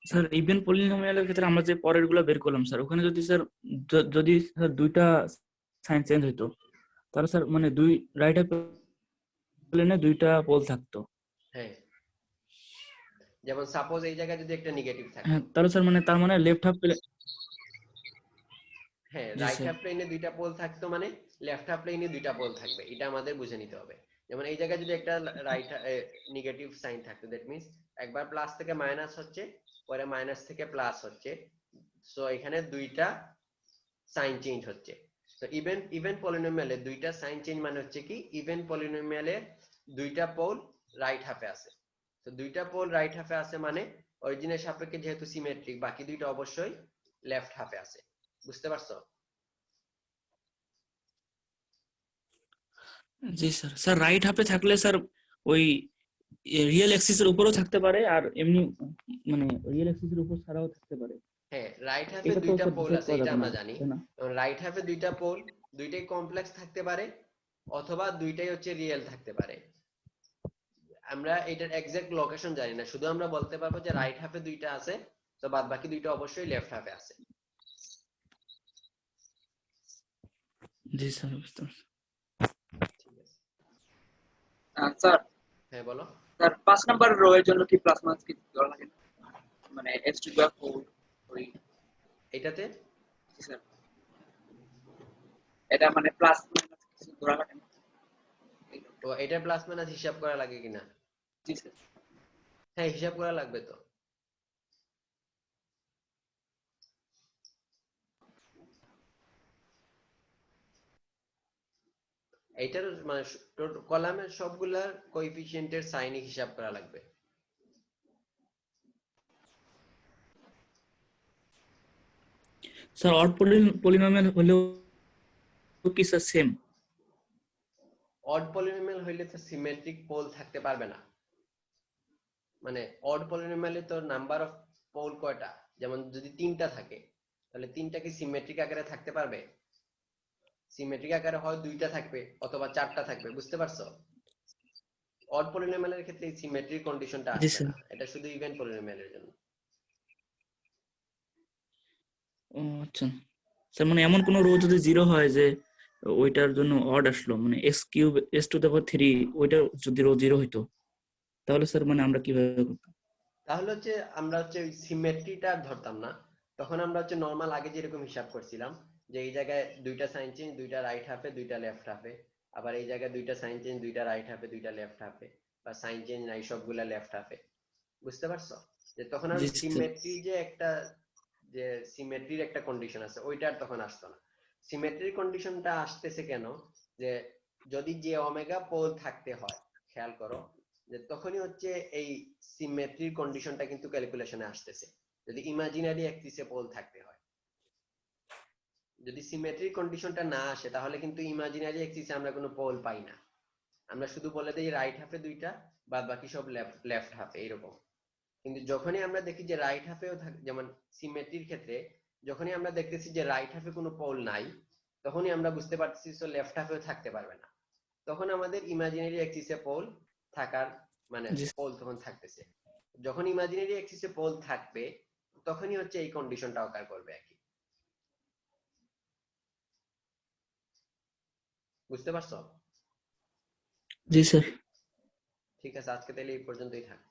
স্যার ইভেন পলিনোমিয়ালের ক্ষেত্রে আমরা যে পরের গুলো বের করলাম স্যার, ওখানে যদি স্যার যদি স্যার 2টা সাইন চেঞ্জ হইতো তাহলে স্যার মানে দুই রাইট হাফ প্লেনে 2টা পোল থাকতো। হ্যাঁ, যেমন সাপোজ এই জায়গায় যদি একটা নেগেটিভ থাকতো, হ্যাঁ তাহলে স্যার মানে তার মানে লেফট হাফ প্লেন। হ্যাঁ জি রাইট স্যার। হাফ প্লেনে 2টা পোল থাকতো মানে লেফট হাফ প্লেনে 2টা পোল থাকবে, এটা আমাদের বুঝে নিতে হবে। যেমন এই জায়গায় যদি একটা রাইট নেগেটিভ সাইন থাকতো, দ্যাট মিন্স একবার প্লাস থেকে মাইনাস হচ্ছে, পরে মাইনাস থেকে প্লাস হচ্ছে। সো এখানে 2টা সাইন চেঞ্জ হচ্ছে। তো ইভেন পলিনোমিয়ালে 2টা সাইন চেঞ্জ মানে হচ্ছে কি ইভেন পলিনোমিয়ালে 2টা পোল রাইট হাফে আছে। তো 2টা পোল রাইট হাফে আছে মানে অরিজিনের সাপেক্ষে যেহেতু সিমেট্রিক, বাকি 2টা অবশ্যই লেফট হাফে আছে। বুঝতে পারছো? জি স্যার। স্যার রাইট হাফে থাকলে স্যার ওই রিয়েল অ্যাক্সিসের উপরও থাকতে পারে আর এমনি মানে রিয়েল অ্যাক্সিসের উপর ছাড়াও থাকতে পারে। হ্যাঁ, রাইট হাফে এটা তো দুইটা স্যার পোল ডিসাইড আছে, করা এটা যাবে না, আমরা জানি। তাই না? রাইট হাফে দুইটা পোল, দুইটাই কমপ্লেক্স থাকতে পারে অথবা দুইটাই হচ্ছে রিয়েল থাকতে পারে। আমরা এটার এক্সাক্ট লোকেশন জানি না, শুধু আমরা বলতে পারবো যে রাইট হাফে দুইটা আছে, তো বাদ বাকি দুইটা অবশ্যই লেফট হাফে আছে। জি স্যার, বুঝতে পারছি। ঠিক আছে, স্যার হ্যাঁ বলো। স্যার 5 নাম্বার রো এর জন্য কি প্লাস মাইনাস কিছু করা লাগে না? মানে x টু দি পাওয়ার 4 ওই এটাতে জি স্যার, এটা মানে প্লাস মাইনাস কিছু করা লাগে না? তো এটার প্লাস মাইনাস হিসাব করা লাগে কিনা? জি স্যার। হ্যাঁ, হিসাব করা লাগবে তো। এইটার মানে কলামের সবগুলার কোএফিসিয়েন্টের সাইনিক হিসাব করা লাগবে। স্যার অড পলিনোমিয়াল হলেও কি স্যার সেম? অড পলিনোমিয়াল হইলে তো সিমেট্রিক পোল থাকতে পারবে না। মানে অড পলিনোমিয়ালে তো নাম্বার অফ পোল কয়টা, যেমন যদি 3টা থাকে তাহলে 3টা কি সিমেট্রিক আকারে থাকতে পারবে? সিমেট্রিক আকারে হয় 2টা থাকবে অথবা 4টা থাকবে, বুঝতে পারছো? অড পলিনোমিয়ালের ক্ষেত্রে এই সিমেট্রিক কন্ডিশনটা জি আসবে স্যার। না, এটা শুধু ইভেন পলিনোমিয়ালের জন্য। ও আচ্ছা স্যার, মানে এমন কোন রো যদি জিরো হয় যে ওইটার জন্য অড আসলো, মানে x cube S to the power 3, ওইটা যদি রো জিরো হইতো তাহলে স্যার মানে আমরা কিভাবে করতাম? তাহলে হচ্ছে আমরা হচ্ছে ওই সিমেট্রিটা ধরতাম না, তখন আমরা হচ্ছে নরমাল আগে যেরকম হিসাব করছিলাম যে এই জায়গায় দুইটা সাইন চেঞ্জ, দুইটা রাইট হাফে দুইটা লেফট হাফে, আবার এই জায়গায় দুইটা সাইন চেঞ্জ, দুইটা রাইট হাফে দুইটা লেফট হাফে, বা সাইন চেঞ্জ নাই সবগুলা লেফট হাফে, বুঝতে পারছো? যে তখন আর জি স্যার। সিমেট্রি যে সিমেট্রির একটা কন্ডিশন আছে ওইটা আর তখন আসতো না। সিমেট্রির কন্ডিশনটা আসতেছে কেন, যে যদি যে ওমেগা পোল থাকতে হয়, খেয়াল করো যে তখনই হচ্ছে এই সিমেট্রির কন্ডিশনটা কিন্তু ক্যালকুলেশনে আসতেছে, যদি ইমাজিনারি অ্যাক্সিসে পোল থাকতে হয়। যদি সিমেট্রির কন্ডিশনটা না আসে তাহলে কিন্তু ইমাজিনারি অ্যাক্সিসে আমরা কোনো পোল পাই না, আমরা শুধু বলে দিই রাইট হাফে দুইটা, বাদ বাকি সব লেফট হাফে এরকম। কিন্তু যখনই আমরা দেখি যে রাইট হাফেও যেমন সিমেট্রির ক্ষেত্রে যখনই আমরা দেখতেছি যে রাইট হাফে কোনো পোল নাই, তখনই আমরা বুঝতে পারতেছি তো লেফট হাফেও থাকতে পারবে না, তখন আমাদের ইমাজিনারি অ্যাক্সিসে পোল থাকার মানে জি পোল তখন থাকতেছে। যখন ইমাজিনারি অ্যাক্সিসে পোল থাকবে তখনই হচ্ছে এই কন্ডিশনটা অকার করবে আর কি, বুঝতে পারছো? জি স্যার। ঠিক আছে, আজকে তাহলে এই পর্যন্তই থাক।